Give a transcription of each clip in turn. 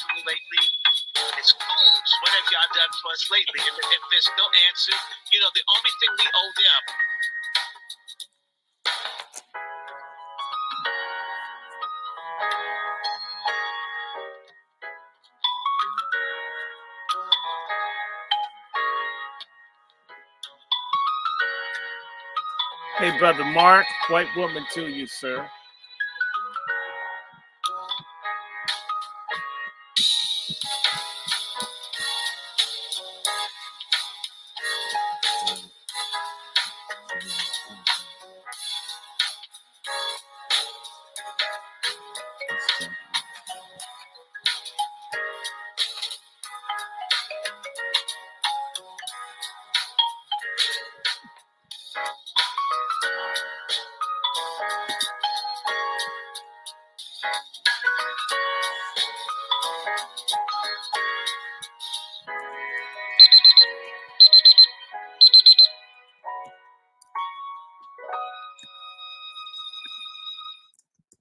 to me lately? It's fools. What have y'all done for us lately? If there's no answer, the only thing we owe them. Hey, Brother Mark, white woman to you, sir.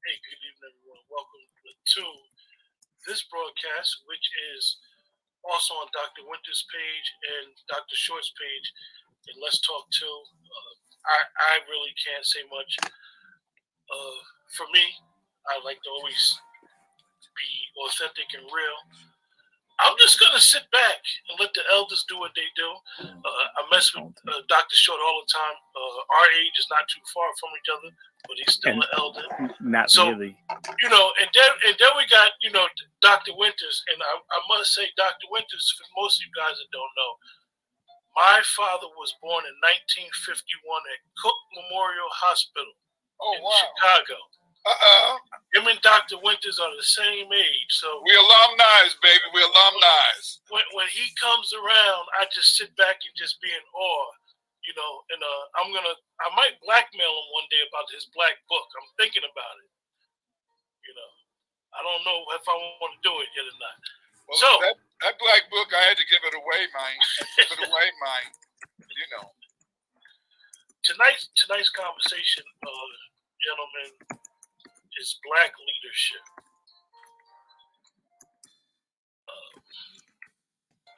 Hey, good evening, everyone. Welcome to this broadcast, which is also on Dr. Winter's page and Dr. Short's page. And Let's Talk Too. I really can't say much. For me, I like to always be authentic and real. I'm just going to sit back and let the elders do what they do. I mess with Dr. Short all the time. Our age is not too far from each other, but he's still an elder. Not really. And then we got, Dr. Winters. And I must say, Dr. Winters, for most of you guys that don't know, my father was born in 1951 at Cook Memorial Hospital in Chicago. Him and Dr. Winters are the same age, so we alumni, baby. We alumni. When he comes around, I just sit back and just be in awe, And I might blackmail him one day about his black book. I'm thinking about it. I don't know if I want to do it yet or not. Well, so that black book, I had to give it away, man. Tonight's conversation, gentlemen, is black leadership.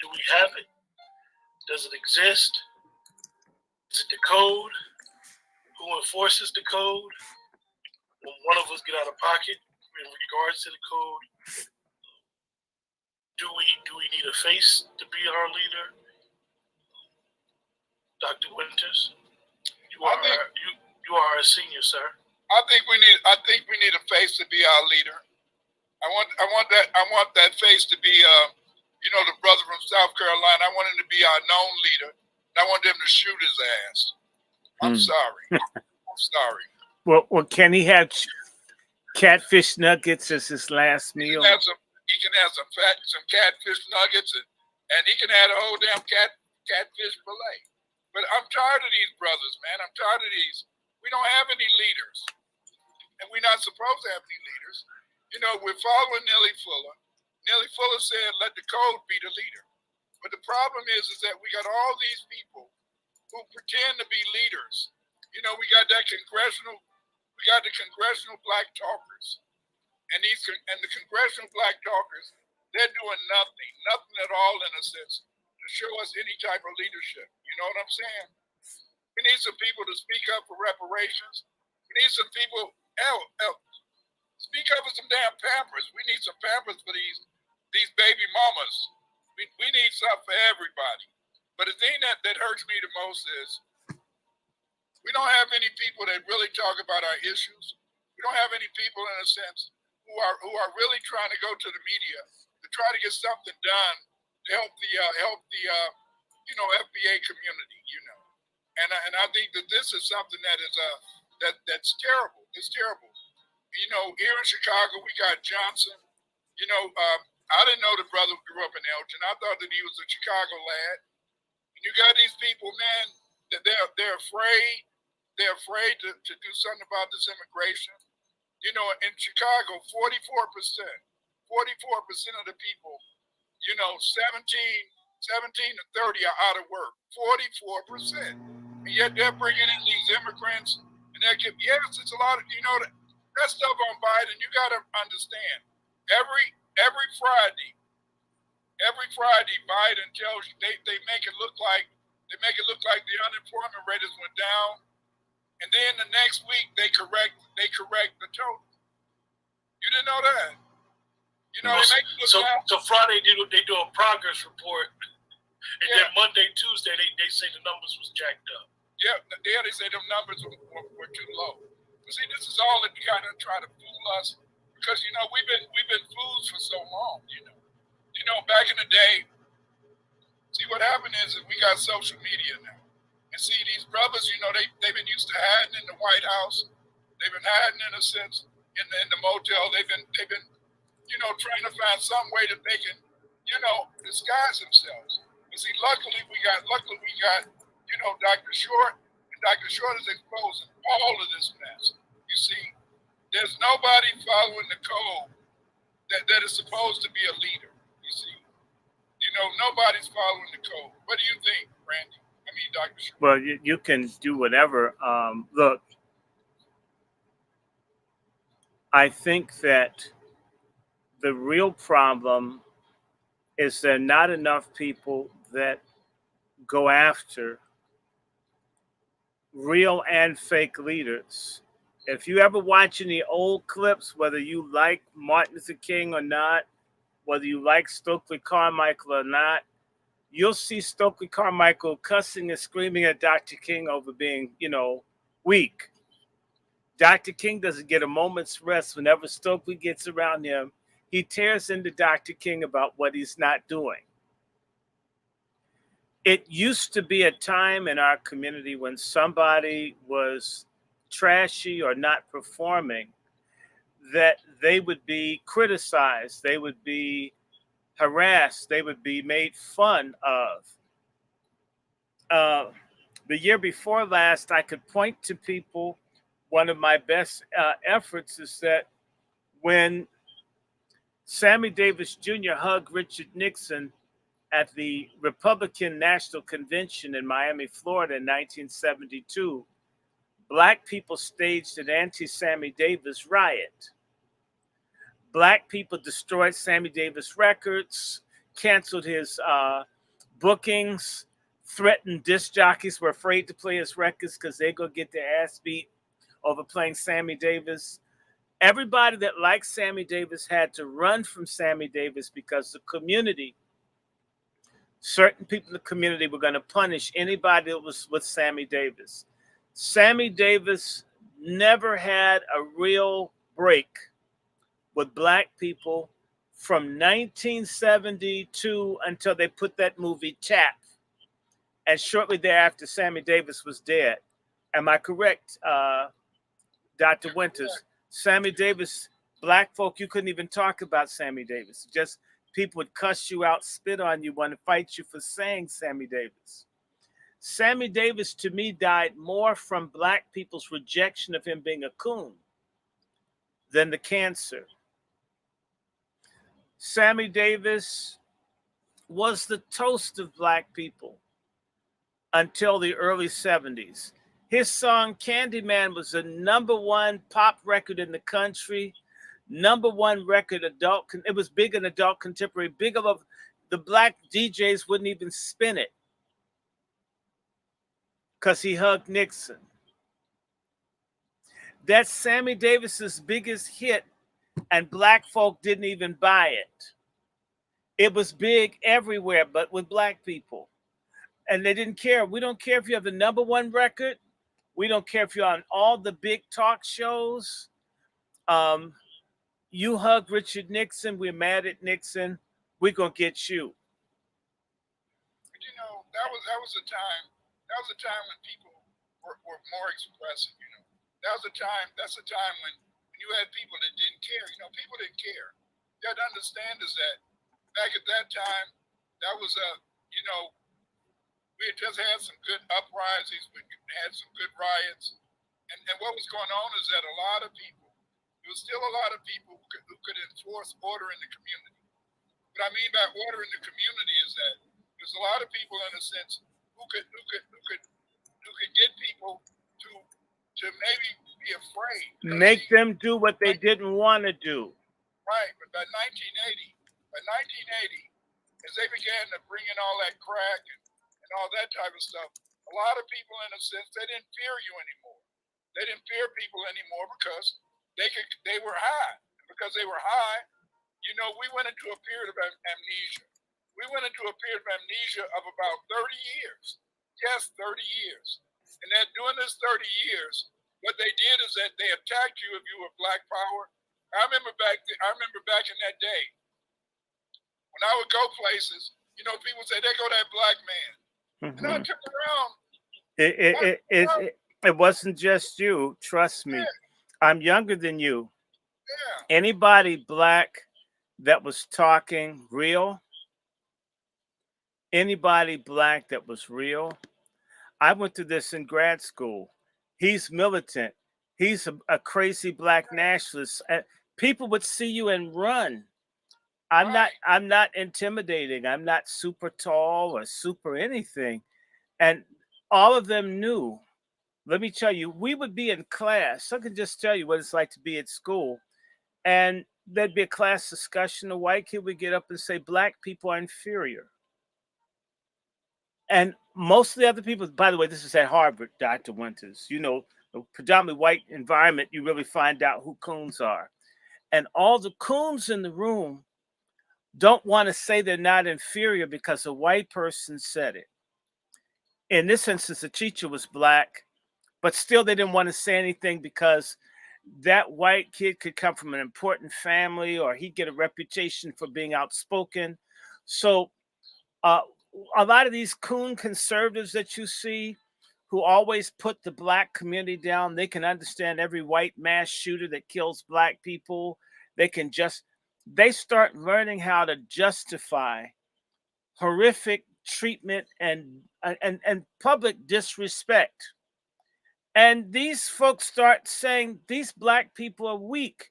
Do we have it? Does it exist? Is it the code? Who enforces the code? When one of us get out of pocket in regards to the code, do we need a face to be our leader? Dr. Winters, you are a senior, sir. I think we need a face to be our leader. I want that face to be the brother from South Carolina. I want him to be our known leader. I want them to shoot his ass. I'm sorry. I'm sorry. Well, can he have catfish nuggets as his last meal? He can have some catfish nuggets, and he can have a whole damn catfish fillet. But I'm tired of these brothers, man. I'm tired of these. We don't have any leaders, and we're not supposed to have any leaders. We're following Nellie Fuller. Nellie Fuller said, "Let the code be the leader." But the problem is that we got all these people who pretend to be leaders. We got the congressional black talkers, and the congressional black talkers, they're doing nothing at all in a sense to show us any type of leadership. You know what I'm saying? We need some people to speak up for reparations. We need some people, speak up for some damn Pampers. We need some Pampers for these baby mamas. We need something for everybody. But the thing that hurts me the most is we don't have any people that really talk about our issues. We don't have any people, in a sense, who are really trying to go to the media to try to get something done to help the FBA community. And I think that this is something that is that's terrible. It's terrible. Here in Chicago, we got Johnson. I didn't know the brother grew up in Elgin. I thought that he was a Chicago lad. And you got these people, man, that they're afraid. They're afraid to do something about this immigration. In Chicago, 44% of the people, 17 to 30 are out of work. 44%. And yet they're bringing in these immigrants. And yes, it's a lot of, that stuff on Biden, you got to understand. every Friday, Biden tells you they make it look like the unemployment rate has went down, and then the next week they correct the total. You didn't know that? You know, they make it look so Friday they do a progress report, and then Monday, Tuesday they say the numbers was jacked up. Yeah, they say the numbers were too low. But see, this is all that kind of try to fool us, because you know we've been fools for so long. You know, back in the day. See, what happened is that we got social media now. And see, these brothers, you know, they've been used to hiding in the White House. They've been hiding, in a sense, in the motel. They've been, you know, trying to find some way that they can, you know, disguise themselves. But see, luckily we got, you know, Dr. Short. And Dr. Short is exposing all of this mess. You see, there's nobody following the code that is supposed to be a leader, you see. You know, nobody's following the code. What do you think, Randy? I mean, Dr. Short. Well, you can do whatever. Look, I think that the real problem is there are not enough people that go after real and fake leaders. If you ever watch any old clips, whether you like Martin Luther King or not, whether you like Stokely Carmichael or not, you'll see Stokely Carmichael cussing and screaming at Dr. King over being, you know, weak. Dr. King doesn't get a moment's rest. Whenever Stokely gets around him, he tears into Dr. King about what he's not doing. It used to be a time in our community when somebody was trashy or not performing, that they would be criticized, they would be harassed, they would be made fun of. The year before last, I could point to people. One of my best efforts is that when Sammy Davis Jr. hugged Richard Nixon at the Republican National Convention in Miami, Florida in 1972, Black people staged an anti-Sammy Davis riot. Black people destroyed Sammy Davis records, canceled his bookings, threatened disc jockeys were afraid to play his records because they go get their ass beat over playing Sammy Davis. Everybody that liked Sammy Davis had to run from Sammy Davis because the community, certain people in the community were going to punish anybody that was with Sammy Davis. Sammy Davis never had a real break with Black people from 1972 until they put that movie Tap. And shortly thereafter, Sammy Davis was dead. Am I correct, Dr. Winters? Sammy Davis, Black folk, you couldn't even talk about Sammy Davis. Just people would cuss you out, spit on you, want to fight you for saying Sammy Davis. Sammy Davis, to me, died more from Black people's rejection of him being a coon than the cancer. Sammy Davis was the toast of Black people until the early 70s. His song Candyman was the #1 pop record in the country, #1 record adult. It was big in adult contemporary, big of the Black DJs wouldn't even spin it because he hugged Nixon. That's Sammy Davis's biggest hit, and Black folk didn't even buy it. It was big everywhere, but with Black people. And they didn't care. We don't care if you have the #1 record. We don't care if you're on all the big talk shows. You hug Richard Nixon. We're mad at Nixon. We're going to get you. You know, that was a time when people were more expressive, you know. That's a time when you had people that didn't care. You know, people didn't care. You got to understand is that back at that time, that was you know, we had just had some good uprisings, we had some good riots. And what was going on is that there was still a lot of people who could enforce order in the community. What I mean by order in the community is that there's a lot of people, in a sense, who could get people to maybe be afraid. Make them do what they didn't want to do. Right, but by 1980, as they began to bring in all that crack and all that type of stuff, a lot of people, in a sense, they didn't fear you anymore. They didn't fear people anymore because they were high. And because they were high, you know, we went into a period of amnesia. We went into a period of amnesia of about 30 years. Yes, 30 years. And that during this 30 years, what they did is that they attacked you if you were Black Power. I remember back in that day, when I would go places, you know, people say, there go that black man. And I turn around. It wasn't just you. Trust me. I'm younger than you. Yeah. Anybody Black that was talking real, anybody Black that was real, I went through this in grad school. He's militant. He's a crazy Black nationalist. People would see you and run. I'm not intimidating. I'm not super tall or super anything. And all of them knew. Let me tell you, we would be in class. I can just tell you what it's like to be at school. And there'd be a class discussion. A white kid would get up and say, Black people are inferior. And most of the other people, by the way, this is at Harvard, Dr. Winters. You know, a predominantly white environment, you really find out who coons are. And all the coons in the room don't want to say they're not inferior because a white person said it. In this instance, the teacher was Black, but still they didn't want to say anything because that white kid could come from an important family or he'd get a reputation for being outspoken. So a lot of these coon conservatives that you see who always put the Black community down, they can understand every white mass shooter that kills Black people. They start learning how to justify horrific treatment and public disrespect. And these folks start saying these Black people are weak.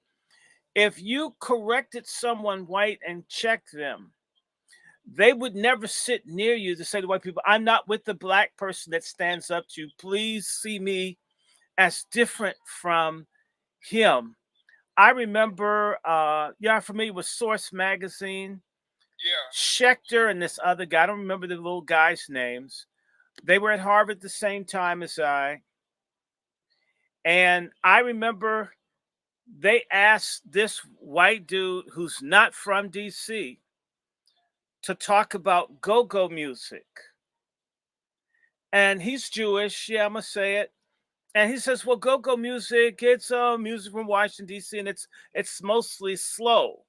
If you corrected someone white and checked them, they would never sit near you to say to white people, I'm not with the Black person that stands up to you. Please see me as different from him. I remember, y'all familiar with Source magazine? Yeah. Schechter and this other guy, I don't remember the little guys' names. They were at Harvard the same time as I. And I remember they asked this white dude who's not from DC to talk about go-go music. And he's Jewish, yeah, I'm gonna say it. And he says, well, go-go music, it's music from Washington, D.C., and it's mostly slow.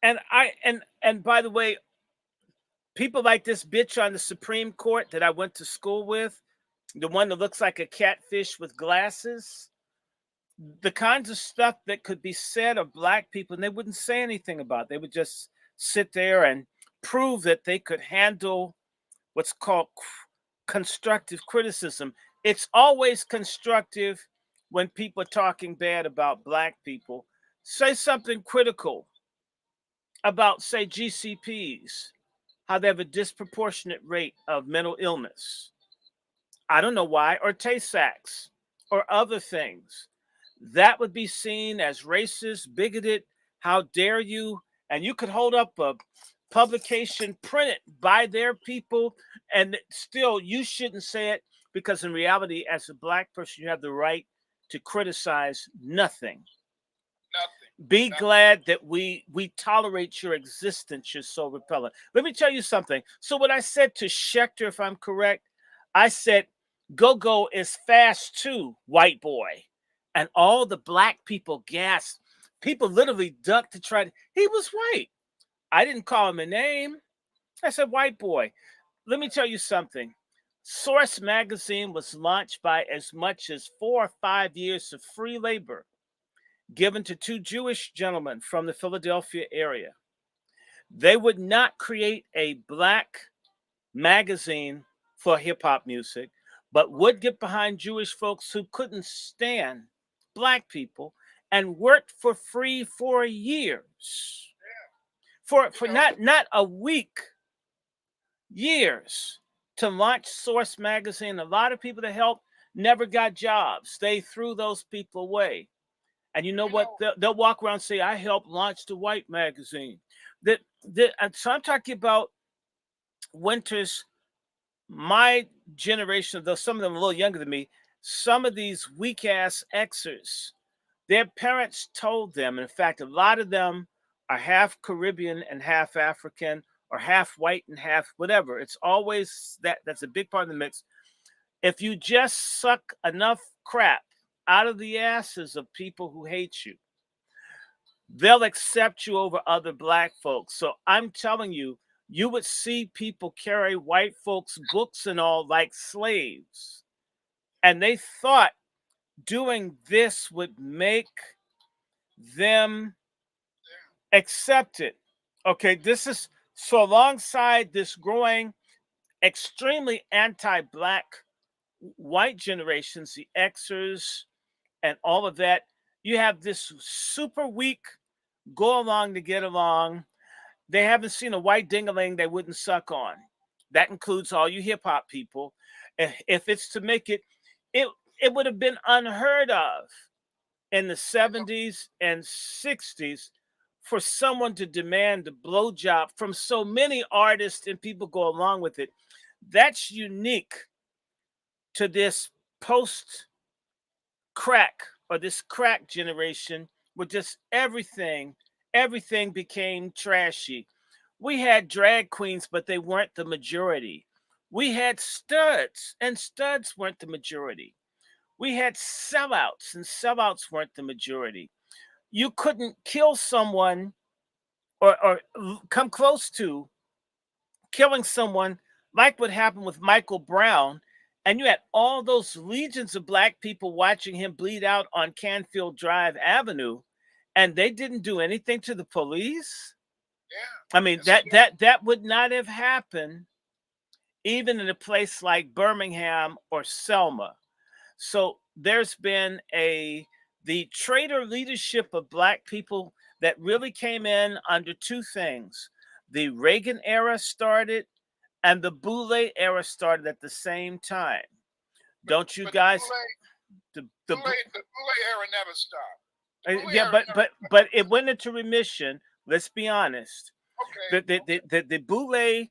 And and by the way, people like this bitch on the Supreme Court that I went to school with, the one that looks like a catfish with glasses, the kinds of stuff that could be said of Black people, and they wouldn't say anything about it. They would just sit there and prove that they could handle what's called constructive criticism. It's always constructive when people are talking bad about Black people. Say something critical about, say, GCPs, how they have a disproportionate rate of mental illness. I don't know why, or Tay-Sachs, or other things. That would be seen as racist, bigoted. How dare you? And you could hold up a publication printed by their people, and still you shouldn't say it because in reality, as a Black person, you have the right to criticize nothing. Be glad that we tolerate your existence. You're so repellent. Let me tell you something. So what I said to Schechter, if I'm correct, I said, go-go is fast too, white boy. And all the Black people gasped. People literally ducked to try to, he was white. I didn't call him a name. I said, white boy. Let me tell you something. Source magazine was launched by as much as 4 or 5 years of free labor given to 2 Jewish gentlemen from the Philadelphia area. They would not create a Black magazine for hip-hop music, but would get behind Jewish folks who couldn't stand Black people and worked for free for years. For not a week, years, to launch Source magazine. A lot of people that helped never got jobs. They threw those people away. And you know what? They'll walk around and say, I helped launch the White magazine. And so I'm talking about Winters, my generation, though some of them a little younger than me, some of these weak ass Xers, their parents told them, in fact, a lot of them are half Caribbean and half African, or half white and half whatever. It's always that's a big part of the mix. If you just suck enough crap out of the asses of people who hate you, they'll accept you over other black folks. So I'm telling you, you would see people carry white folks' books and all like slaves. And they thought doing this would make them accept it. Okay, this is so alongside this growing, extremely anti-black white generations, the Xers and all of that, you have this super weak go along to get along. They haven't seen a white ding-a-ling they wouldn't suck on. That includes all you hip-hop people. If it's to make it would have been unheard of in the 70s and 60s for someone to demand a blowjob from so many artists and people go along with it. That's unique to this post-crack or this crack generation where just everything became trashy. We had drag queens, but they weren't the majority. We had studs, and studs weren't the majority. We had sellouts, and sellouts weren't the majority. You couldn't kill someone or come close to killing someone like what happened with Michael Brown, and you had all those legions of black people watching him bleed out on Canfield Drive Avenue, and they didn't do anything to the police. Yeah. I mean, that would not have happened even in a place like Birmingham or Selma. So there's been the traitor leadership of black people that really came in under two things. The Reagan era started and the Boule era started at the same time. Don't you guys? The Boule era never stopped. But it went into remission. Let's be honest. Okay. The Boule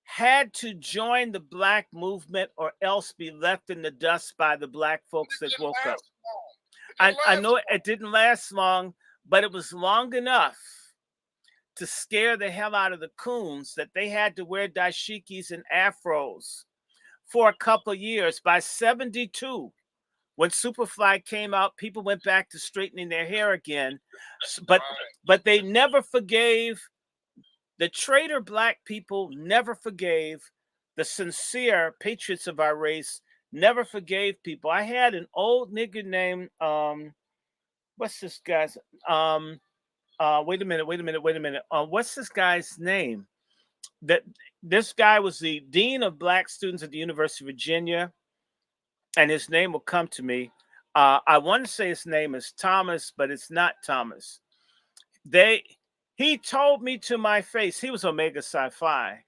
had to join the black movement or else be left in the dust by the black folks that woke up. I know it didn't last long, but it was long enough to scare the hell out of the coons that they had to wear dashikis and afros for a couple of years. By 72, when Superfly came out, people went back to straightening their hair again. But they never forgave. The traitor black people never forgave. The sincere patriots of our race never forgave people. I had an old nigger named what's this guy's wait a minute. What's this guy's name? This guy was the dean of black students at the University of Virginia, and his name will come to me. I want to say his name is Thomas, but it's not Thomas. He told me to my face, he was Omega Psi-Phi.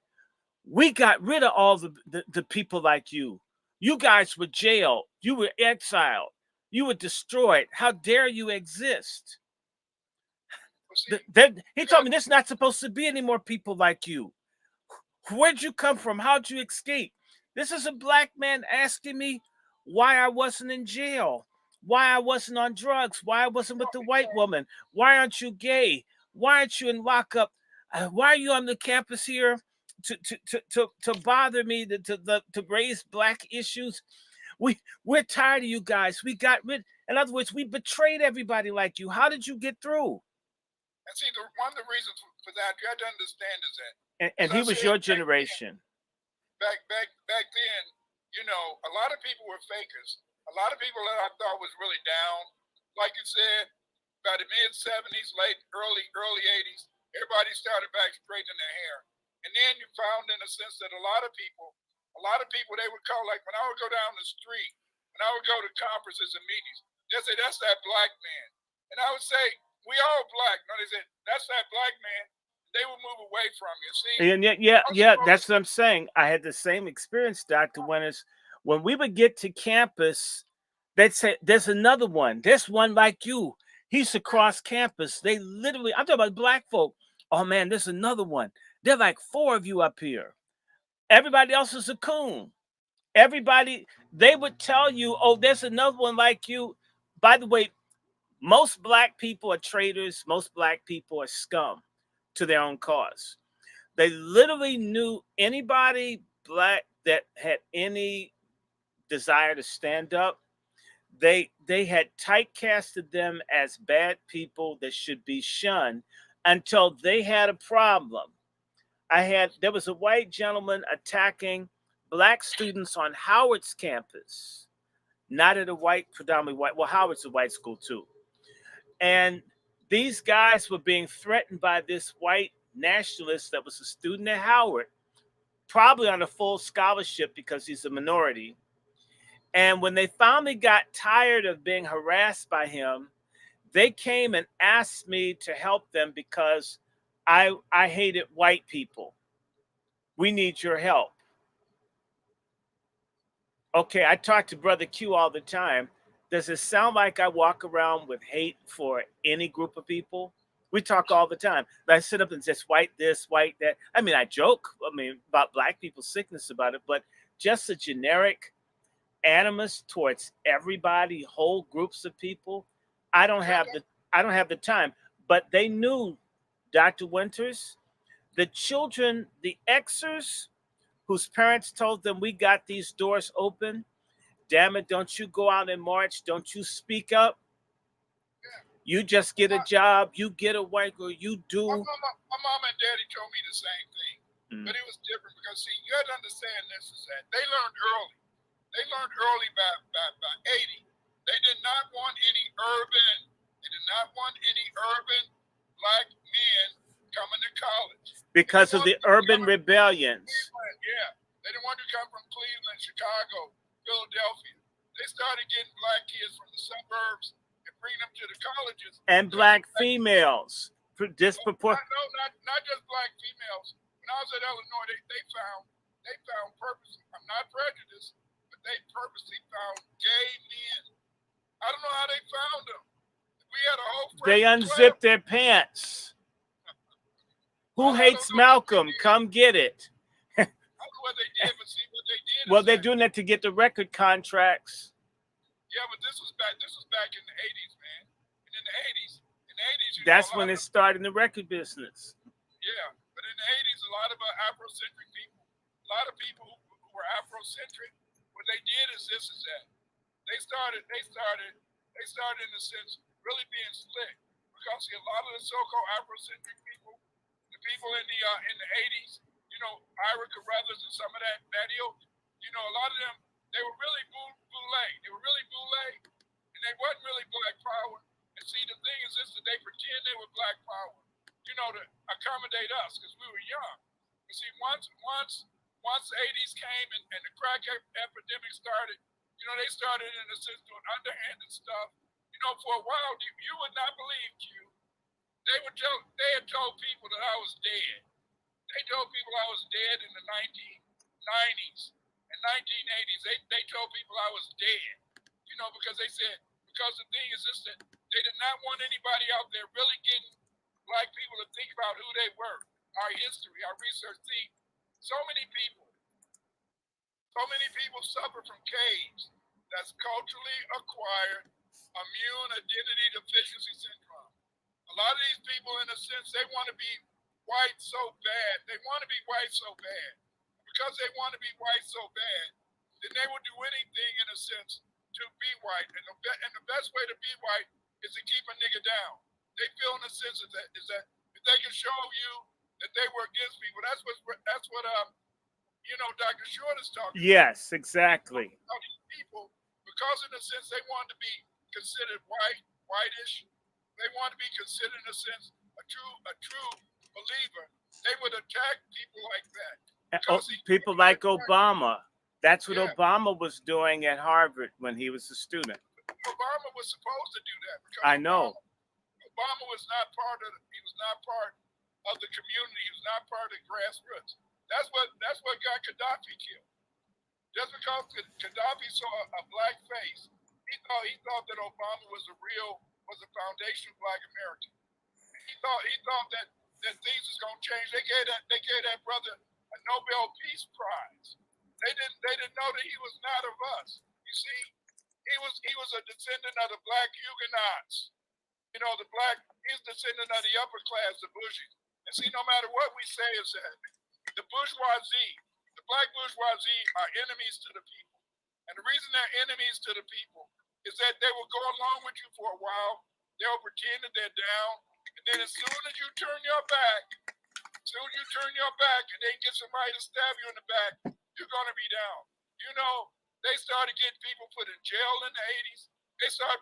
We got rid of all the people like you. You guys were jailed. You were exiled. You were destroyed. How dare you exist? He told me there's not supposed to be any more people like you. Where'd you come from? How'd you escape? This is a black man asking me why I wasn't in jail, why I wasn't on drugs, why I wasn't with the white woman. Why aren't you gay? Why aren't you in lockup? Why are you on the campus here to bother me, to raise black issues? We're tired of you guys. We got rid. In other words, we betrayed everybody like you. How did you get through? And see, one of the reasons for that, you have to understand is that. And he was your generation. Back then, you know, a lot of people were fakers. A lot of people that I thought was really down, like you said, by the mid 70s, early 80s, everybody started back straightening their hair. And then you found, in a sense, that a lot of people, they would call, like when I would go down the street, when I would go to conferences and meetings, they'd say, that's that black man. And I would say, we all black. No, they said, that's that black man. They would move away from you. See? And yeah, that's what I'm saying. I had the same experience, Dr. Winters. When we would get to campus, they'd say, there's another one. There's one like you. He's across campus. They literally, I'm talking about black folk. Oh man, there's another one. There are like 4 of you up here. Everybody else is a coon. Everybody, they would tell you, oh, there's another one like you. By the way, most black people are traitors. Most black people are scum to their own cause. They literally knew anybody black that had any desire to stand up. They had typecasted them as bad people that should be shunned until they had a problem. There was a white gentleman attacking black students on Howard's campus, not at a predominantly white, well, Howard's a white school too. And these guys were being threatened by this white nationalist that was a student at Howard, probably on a full scholarship because he's a minority. And when they finally got tired of being harassed by him, they came and asked me to help them because I hated white people. We need your help. Okay, I talk to Brother Q all the time. Does it sound like I walk around with hate for any group of people? We talk all the time. I sit up and just white this, white that. I mean, I joke, about black people's sickness about it, but just a generic animus towards everybody, whole groups of people. I don't have the time. But they knew, Dr. Winters, the children, the Xers, whose parents told them, we got these doors open. Damn it, don't you go out and march. Don't you speak up. You just get a job. You get a white girl. You do. My mom and daddy told me the same thing. But it was different because, see, you had to understand this is that they learned early. They learned early by 80. They did not want any urban black men coming to college. Because of the urban rebellions. Yeah. They didn't want to come from Cleveland, Chicago, Philadelphia. They started getting black kids from the suburbs and bring them to the colleges. And black females. Not just black females. When I was at Illinois, they found purpose. I'm not prejudiced, but they purposely found gay men. I don't know how they found them. We had a whole. They unzipped their pants. Who hates Malcolm? Come get it. I don't know what they did, but see what they did. Well, they're doing that to get the record contracts. Yeah, but this was back in the 80s, man. And in the 80s, that's when it started in the record business. Yeah, but in the 80s, a lot of Afrocentric people, who were Afrocentric, what they did is that. They started in a sense really being slick. Because see, a lot of the so-called Afrocentric people, the people in the 80s, Ira Carruthers and some of that ilk, a lot of them, they were really boule. They were really boule, and they wasn't really black power. And see, the thing is this, that they pretend they were black power, to accommodate us because we were young. You see, once the 80s came and the crack epidemic started, they started in a sense doing underhanded stuff. For a while, you would not believe, Q. They had told people that I was dead. They told people I was dead in the 1990s and 1980s. They told people I was dead, because they said, because the thing is this, that they did not want anybody out there really getting black people to think about who they were, our history, our research. See, so many people suffer from caves. That's culturally acquired immune identity deficiency syndrome. A lot of these people, in a sense, they want to be white so bad. They want to be white so bad. Because they want to be white so bad, then they will do anything, in a sense, to be white. And the best way to be white is to keep a nigga down. They feel, in a sense, is that if they can show you that they were against people, that's what Dr. Short is talking about. Yes, exactly. People, because in a sense they want to be considered whitish, they want to be considered, in a sense, a true believer. They would attack people like that. People like Obama. That's what Obama was doing at Harvard when he was a student. Obama was supposed to do that. I know. Obama was not part of the community. He was not part of the grassroots. That's what got Gaddafi killed. Just because Gaddafi saw a black face, he thought that Obama was a real was the foundation of Black America. He thought that things was gonna change. They gave that brother a Nobel Peace Prize. They didn't know that he was not of us. You see, he was a descendant of the Black Huguenots. You know, he's a descendant of the upper class, the bourgeois. And see, no matter what we say is that the bourgeoisie, the Black bourgeoisie are enemies to the people. And the reason they're enemies to the people is that they will go along with you for a while. They'll pretend that they're down. And then as soon as you turn your back, and they get somebody to stab you in the back, you're going to be down. You know, they started getting people put in jail in the 80s.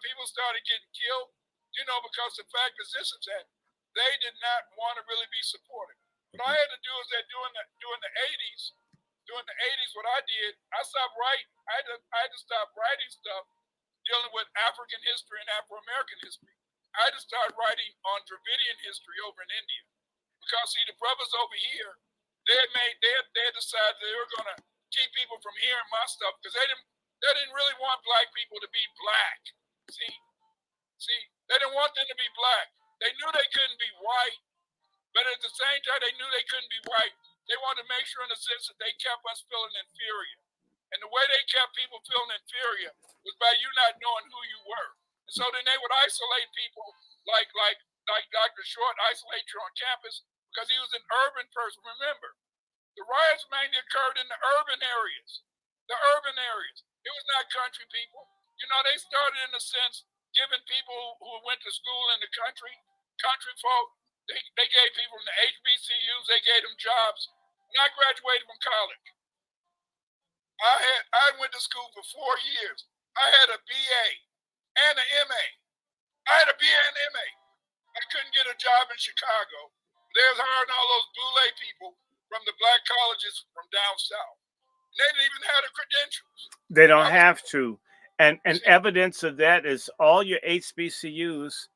People started getting killed, you know, because the fact is this is that they did not want to really be supported. What I had to do is that during the 80s, what I did, I stopped writing. I had to stop writing stuff dealing with African history and Afro-American history. I had to start writing on Dravidian history over in India. Because see, the brothers over here, they had decided they were gonna keep people from hearing my stuff because they didn't really want Black people to be Black. See, they didn't want them to be Black. They knew they couldn't be white, but at the same time they knew they couldn't be white. They wanted to make sure in a sense that they kept us feeling inferior. And the way they kept people feeling inferior was by you not knowing who you were. And so then they would isolate people like Dr. Short, isolate you on campus because he was an urban person. Remember, the riots mainly occurred in the urban areas. It was not country people. You know, they started in a sense giving people who went to school in the country folk, they gave people in the HBCUs, they gave them jobs. When I graduated from college, I went to school for 4 years. I had a BA and an MA. I had a BA and an MA. I couldn't get a job in Chicago. They was hiring all those boule people from the Black colleges from down south. They didn't even have the credentials. They don't have to. And evidence of that is all your HBCUs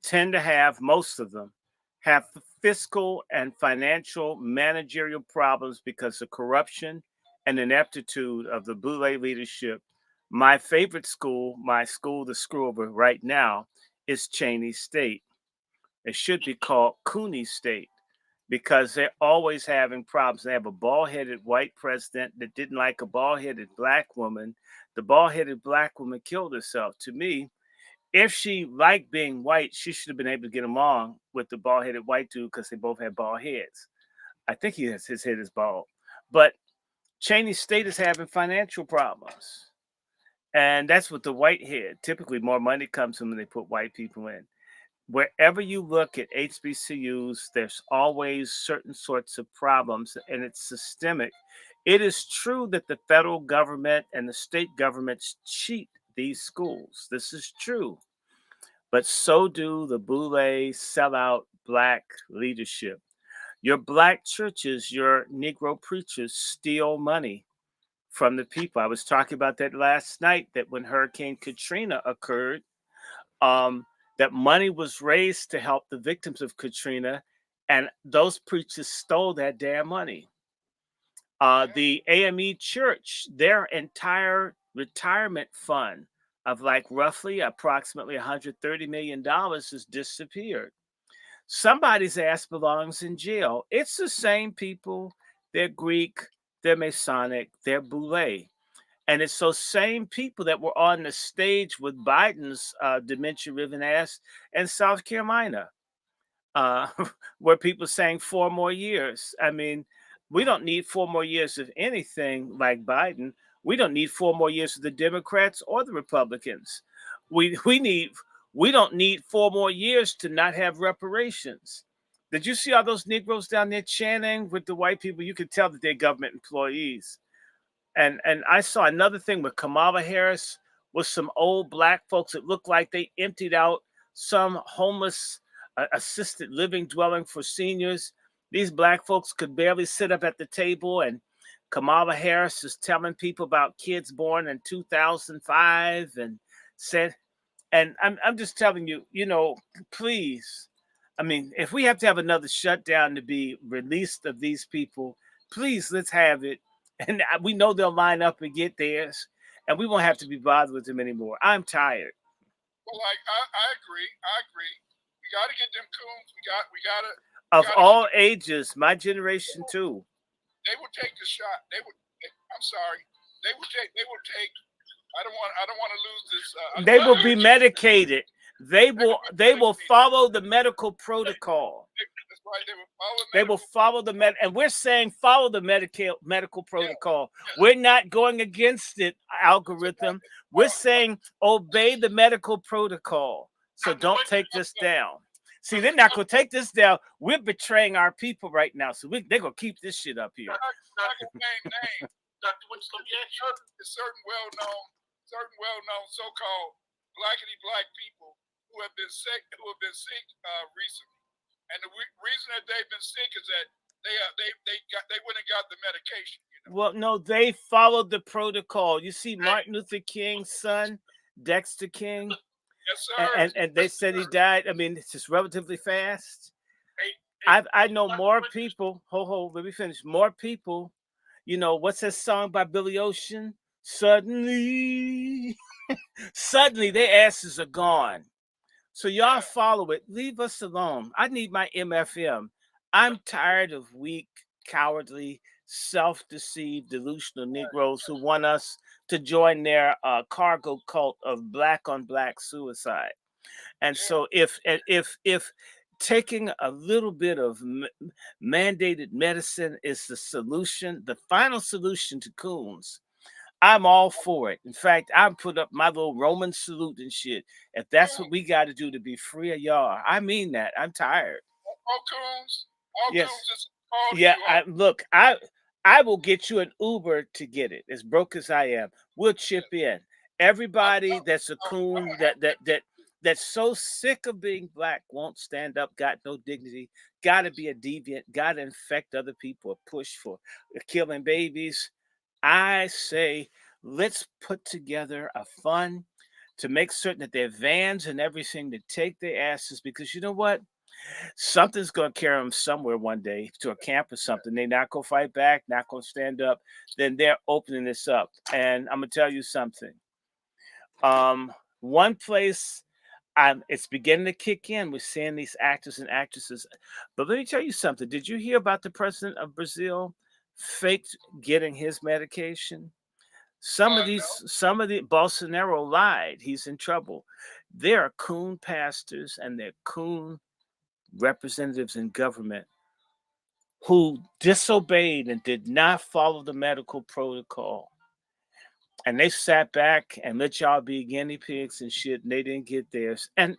tend to have, most of them, have fiscal and financial managerial problems because of corruption and ineptitude of the boule leadership. My favorite school, the screw over right now, is Cheney State. It should be called Cooney State because they're always having problems. They have a bald-headed white president that didn't like a bald-headed Black woman. The bald-headed Black woman killed herself. To me, if she liked being white, she should have been able to get along with the bald-headed white dude because they both had bald heads. I think his head is bald. But Cheney State is having financial problems. And that's what the white head. Typically, more money comes from when they put white people in. Wherever you look at HBCUs, there's always certain sorts of problems, and it's systemic. It is true that the federal government and the state governments cheat these schools. This is true. But so do the boule, sellout Black leadership. Your Black churches, your Negro preachers steal money from the people. I was talking about that last night, that when Hurricane Katrina occurred, that money was raised to help the victims of Katrina, and those preachers stole that damn money. The AME Church, their entire retirement fund of like roughly approximately $130 million has disappeared. Somebody's ass belongs in jail. It's the same people. They're Greek, they're Masonic, they're boule. And it's those same people that were on the stage with Biden's dementia-ridden ass in South Carolina, where people saying 4 more years. I mean, we don't need 4 more years of anything like Biden. We don't need 4 more years of the Democrats or the Republicans. We don't need 4 more years to not have reparations. Did you see all those Negroes down there chanting with the white people? You could tell that they're government employees. And I saw another thing with Kamala Harris with some old Black folks. It looked like they emptied out some homeless assisted living dwelling for seniors. These Black folks could barely sit up at the table, and Kamala Harris is telling people about kids born in 2005 and said, and I'm just telling you, you know, please. I mean, if we have to have another shutdown to be released of these people, please, let's have it. And we know they'll line up and get theirs, and we won't have to be bothered with them anymore. I'm tired. Well, like I agree. We got to get them coons. We got to. Of all ages, my generation too. They will take the shot. I'm sorry. They will take. I don't want to lose this. They will be medicated. They will follow the medical protocol. That's right. They will follow the and we're saying follow the medical protocol. We're not going against it algorithm. We're saying obey the medical protocol. So don't take this down. See, they're not going to take this down. We're betraying our people right now. So they're going to keep this shit up here. Name. Dr. Winters, let me ask you. Certain well-known so-called black people who have been sick recently, and the reason that they've been sick is that they went and got the medication. You know? Well, no, they followed the protocol. You see, Martin Luther King's son, Dexter King. Yes, sir. And they said he died. I mean, it's just relatively fast. I know more people. Let me finish. More people. You know, what's that song by Billy Ocean? Suddenly, their asses are gone. So y'all follow it. Leave us alone. I need my MFM. I'm tired of weak, cowardly, self-deceived, delusional Negroes who want us to join their cargo cult of black-on-black suicide. And so if taking a little bit of mandated medicine is the solution, the final solution to coons, I'm all for it. In fact, I put up my little Roman salute and shit. If that's what we got to do to be free of y'all, I mean that. I'm tired. All coons. Yes. Yeah. I will get you an Uber to get it. As broke as I am, we'll chip in. Everybody that's a coon that's so sick of being black won't stand up, got no dignity, got to be a deviant, got to infect other people, or push for killing babies. I say, let's put together a fund to make certain that their vans and everything to take their asses, because you know what? Something's going to carry them somewhere one day to a camp or something. They're not going to fight back, not going to stand up. Then they're opening this up. And I'm going to tell you something. One place it's beginning to kick in. We're seeing these actors and actresses. But let me tell you something. Did you hear about the president of Brazil faked getting his medication? Some of the Bolsonaro lied. He's in trouble. There are coon pastors and they're coon representatives in government who disobeyed and did not follow the medical protocol. And they sat back and let y'all be guinea pigs and shit, and they didn't get theirs. And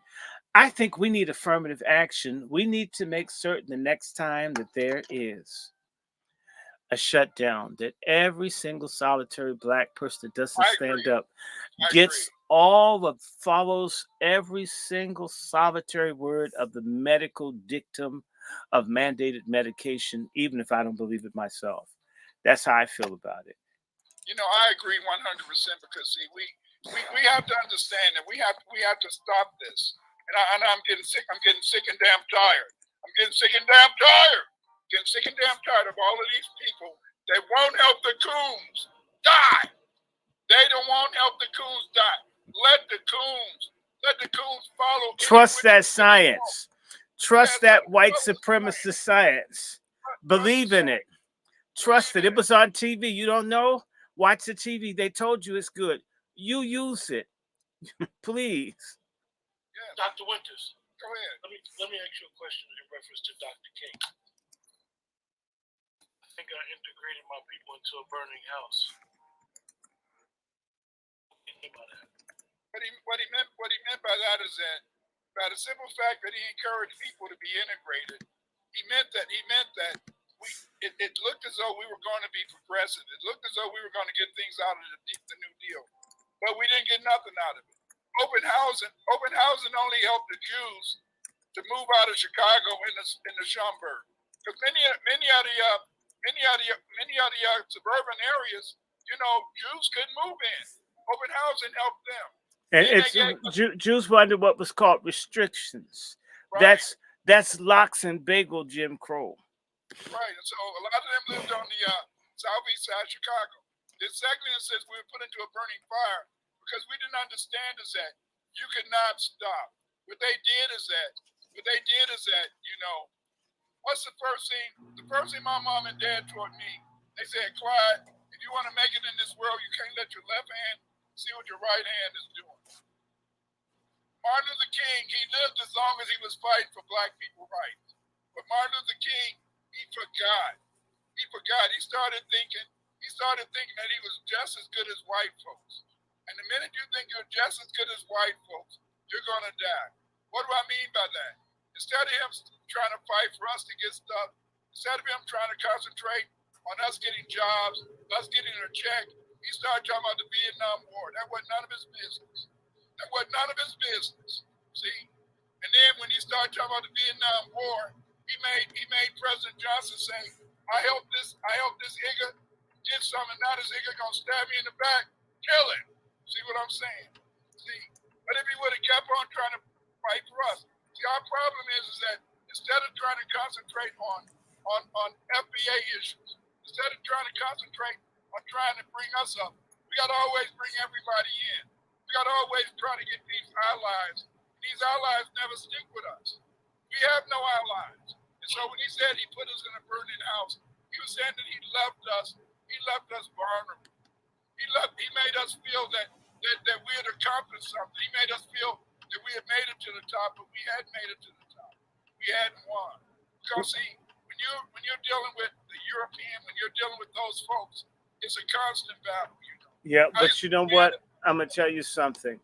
I think we need affirmative action. We need to make certain the next time that there is a shutdown, that every single solitary black person that doesn't stand up gets follows every single solitary word of the medical dictum of mandated medication, even if I don't believe it myself. That's how I feel about it. You know, I agree 100% because see, we have to understand that we have to stop this. And I'm getting sick. I'm getting sick and damn tired. Getting sick and damn tired of all of these people that won't help the coons die. They don't want to help the coons die. Let the coons follow. Trust that science. Trust that white supremacist science. Believe in it. Trust it. It was on TV. You don't know? Watch the TV. They told you it's good. You use it. Please. Yeah. Dr. Winters. Go ahead. Let me ask you a question in reference to Dr. King. I think I integrated my people into a burning house. What he meant by that is that by the simple fact that he encouraged people to be integrated, he meant that it looked as though we were going to be progressive. It looked as though we were going to get things out of the New Deal, but we didn't get nothing out of it. Open housing only helped the Jews to move out of Chicago in the Schomburg, because many of the suburban areas, you know, Jews couldn't move in. Open housing helped them. And Jews were under what was called restrictions. Right. That's locks and bagel Jim Crow. Right, and so a lot of them lived on the southeast side of Chicago. This second instance, we were put into a burning fire because we didn't understand is that You cannot stop. What they did is that, you know, what's the first thing? The first thing my mom and dad taught me, they said, Clyde, if you want to make it in this world, you can't let your left hand see what your right hand is doing. Martin Luther King, he lived as long as he was fighting for black people rights. But Martin Luther King, he forgot. He forgot. He started thinking that he was just as good as white folks. And the minute you think you're just as good as white folks, you're going to die. What do I mean by that? Instead of him trying to fight for us to get stuff, instead of him trying to concentrate on us getting jobs, us getting a check, he started talking about the Vietnam War. That wasn't none of his business. That wasn't none of his business. See? And then when he started talking about the Vietnam War, he made President Johnson say, I helped this nigga get something, now this nigga gonna stab me in the back, kill him. See what I'm saying? See? But if he would have kept on trying to fight for us, see, our problem is that instead of trying to concentrate on FBA issues, instead of trying to concentrate on trying to bring us up, we gotta always bring everybody in. We gotta always try to get these allies. These allies never stick with us. We have no allies. And so when he said he put us in a burning house, he was saying that he left us vulnerable. He made us feel that we had accomplished something. He made us feel that we had made it to the top, but we hadn't made it to the top. We hadn't won. Because see, when you're dealing with the European, when you're dealing with those folks, it's a constant battle, you know. Yeah, but you know what? I'm gonna tell you something.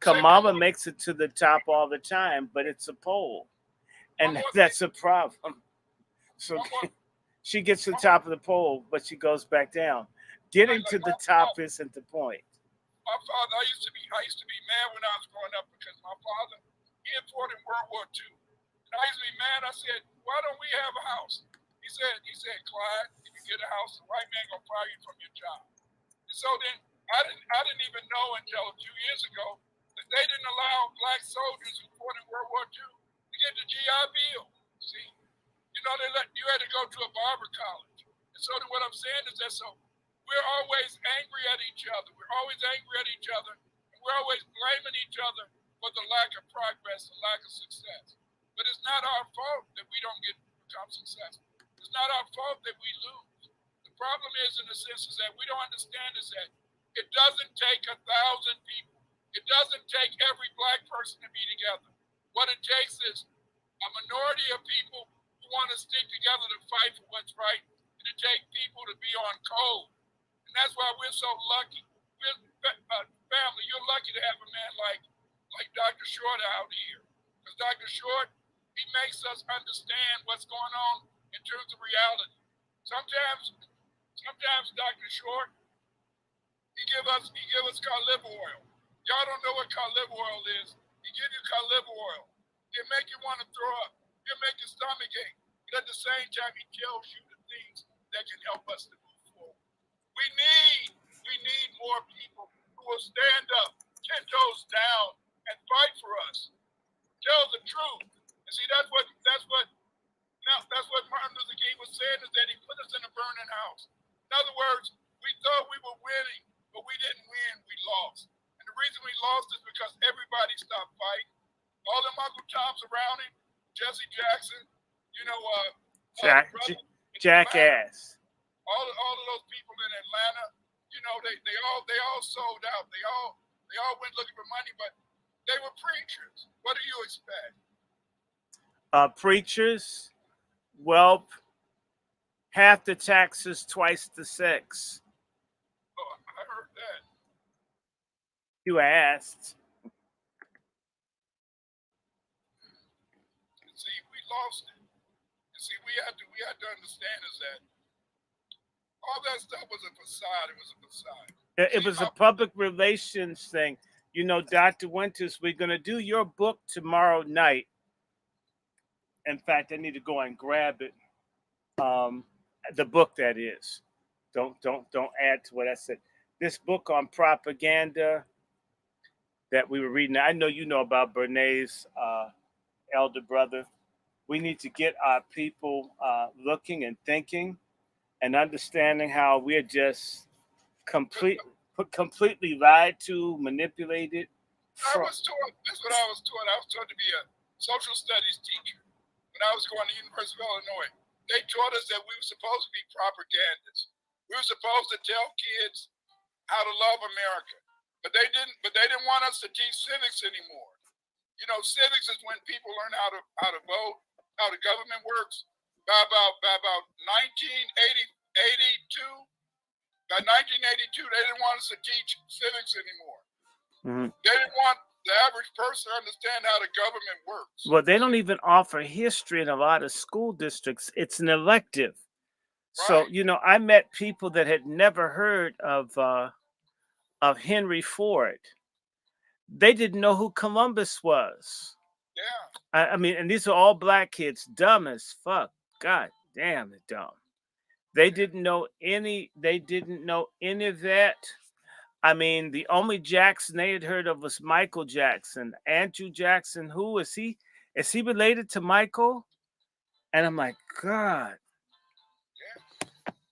Kamala makes it to the top all the time, but it's a poll, and that's a problem. So she gets to the top of the poll, but she goes back down. Getting to the top isn't the point. My father, I used to be mad when I was growing up because my father, he had fought in World War II. And I used to be mad. I said, why don't we have a house? He said, Clyde, if you get a house, the white man gonna fire you from your job. And so then I didn't even know until a few years ago that they didn't allow black soldiers who fought in World War II to get the GI Bill. See, you know, you had to go to a barber college. And so then what I'm saying is that so we're always angry at each other. We're always angry at each other. And we're always blaming each other for the lack of progress, the lack of success. But it's not our fault that we don't become successful. It's not our fault that we lose. The problem is, in a sense, is that we don't understand is that it doesn't take 1,000 people. It doesn't take every black person to be together. What it takes is a minority of people who want to stick together to fight for what's right, and it takes people to be on code. And that's why we're so lucky. Family, you're lucky to have a man like Dr. Short out here. Because Dr. Short, he makes us understand what's going on in terms of reality. Sometimes Dr. Short, he give us cod liver oil. Y'all don't know what cod liver oil is. He give you cod liver oil. It'll make you want to throw up. It'll make your stomach ache. But at the same time, he tells you the things that can help us to move forward. We need more people who will stand up, 10 toes down, and fight for us. Tell the truth. And see, that's what Martin Luther King was saying, is that he put us in a burning house. In other words, we thought we were winning, but we didn't win, we lost. And the reason we lost is because everybody stopped fighting. All them Uncle Toms around him, Jesse Jackson, you know, Jackass. All of those people in Atlanta, you know, they all sold out. They all went looking for money, but they were preachers. What do you expect? Preachers, well, half the taxes, twice the sex. Oh, I heard that. You asked. See, we lost it. See, we had to understand is that all that stuff was a facade. It was a facade. It was a public relations thing. You know, Dr. Winters, we're going to do your book tomorrow night. In fact, I need to go and grab it. The book, that is. Don't add to what I said. This book on propaganda that we were reading. I know you know about Bernays' elder brother. We need to get our people looking and thinking and understanding how we're just completely lied to, manipulated, I was taught. That's what I was taught. I was taught to be a social studies teacher when I was going to the University of Illinois. They taught us that we were supposed to be propagandists. We were supposed to tell kids how to love America, but they didn't. But they didn't want us to teach civics anymore. You know, civics is when people learn how to vote, how the government works. By about 1982, by 1982, they didn't want us to teach civics anymore. Mm-hmm. They didn't want the average person to understand how the government works. Well, they don't even offer history in a lot of school districts. It's an elective. Right. So, you know, I met people that had never heard of Henry Ford. They didn't know who Columbus was. Yeah. I mean, and these are all black kids, dumb as fuck. God damn, they're dumb. They didn't know any of that. I mean, the only Jackson they had heard of was Michael Jackson. Andrew Jackson, who is he? Is he related to Michael? And I'm like, God.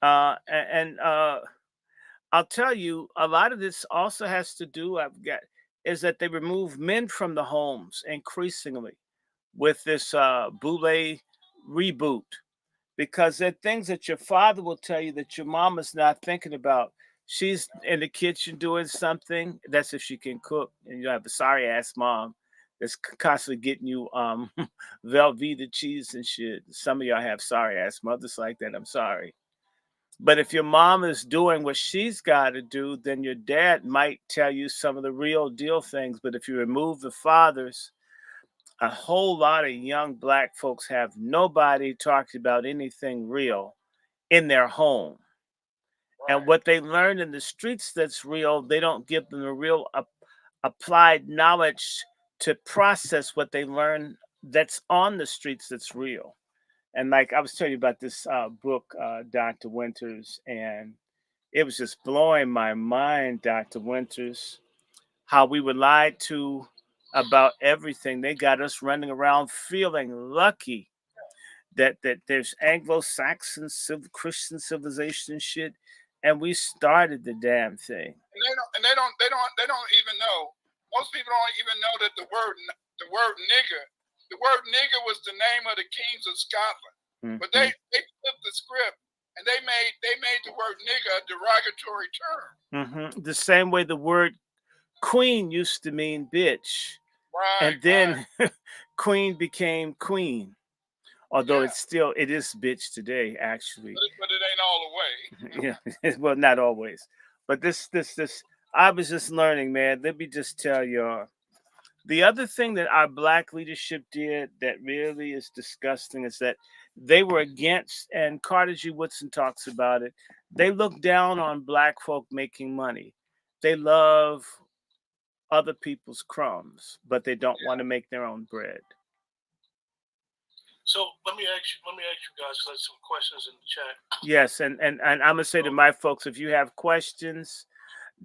I'll tell you, a lot of this also has to do, is that they remove men from the homes increasingly with this Boule reboot. Because there are things that your father will tell you that your mama's not thinking about. She's in the kitchen doing something. That's if she can cook. And you have a sorry ass mom that's constantly getting you Velveeta cheese and shit. Some of y'all have sorry ass mothers like that. I'm sorry. But if your mom is doing what she's got to do, then your dad might tell you some of the real deal things. But if you remove the fathers, a whole lot of young black folks have nobody talking about anything real in their home. Right. And what they learn in the streets that's real, they don't give them the real applied knowledge to process what they learn that's on the streets that's real. And like I was telling you about this book, Dr. Winters, and it was just blowing my mind, Dr. Winters, how we were lied to about everything. They got us running around feeling lucky that there's Anglo-Saxon Christian civilization shit, and we started the damn thing. And they don't even know. Most people don't even know that the word nigger was the name of the kings of Scotland. Mm-hmm. But they flipped the script and they made the word nigger a derogatory term. Mm-hmm. The same way the word queen used to mean bitch. Right, and then queen became queen. Although it is bitch today, actually. But it ain't all the way. Yeah, well, not always. But this, I was just learning, man. Let me just tell y'all. The other thing that our black leadership did that really is disgusting is that they were against, and Carter G. Woodson talks about it, they look down on black folk making money. They love other people's crumbs, but they don't want to make their own bread. So let me ask you guys some questions in the chat. Yes, and I'm gonna say to my folks, if you have questions,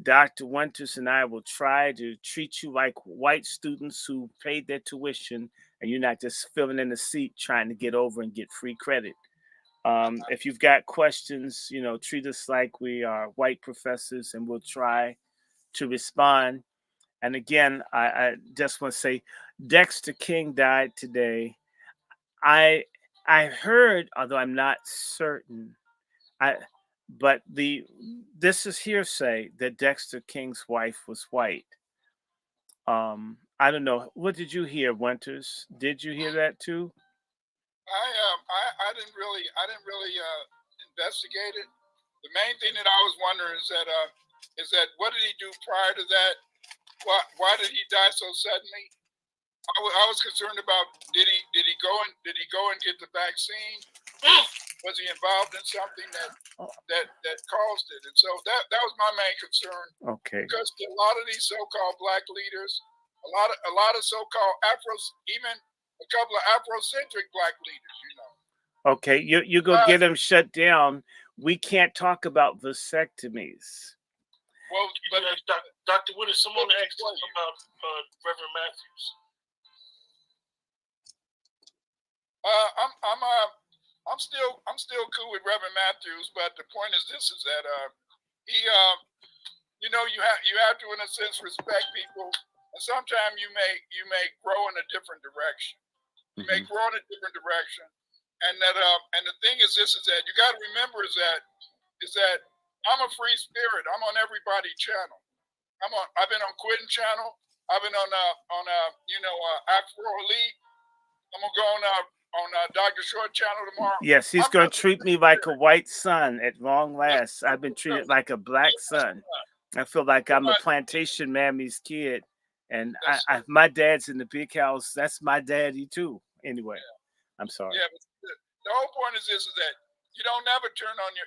Dr. Winters and I will try to treat you like white students who paid their tuition, and you're not just filling in the seat trying to get over and get free credit. If you've got questions, treat us like we are white professors, and we'll try to respond. And again, I just want to say, Dexter King died today. I heard, although I'm not certain, but this is hearsay that Dexter King's wife was white. I don't know. What did you hear, Winters? Did you hear that too? I didn't really investigate it. The main thing that I was wondering is that what did he do prior to that? Why did he die so suddenly? I was concerned about did he go and get the vaccine? Was he involved in something that caused it? And so that was my main concern. Okay. Because a lot of these so-called black leaders, a lot of so-called even a couple of Afrocentric black leaders, Okay, you go get them shut down. We can't talk about vasectomies. Well, but Dr. Winters, someone asked about Reverend Matthews. I'm still cool with Reverend Matthews, but the point is this: is that he, you have to in a sense respect people and sometimes you may grow in a different direction. You may grow in a different direction, and that and the thing is this: is that you got to remember is that I'm a free spirit. I'm on everybody's channel. I've been on Quentin channel. I've been on Afro Elite. I'm gonna go on Dr. Short channel tomorrow. Yes, he's going to treat me like a white son at long last. I've been treated like a black son. I feel like I'm a plantation mammy's kid. And my dad's in the big house. That's my daddy too. Anyway, I'm sorry. Yeah, but the whole point is this: is that you don't never turn on your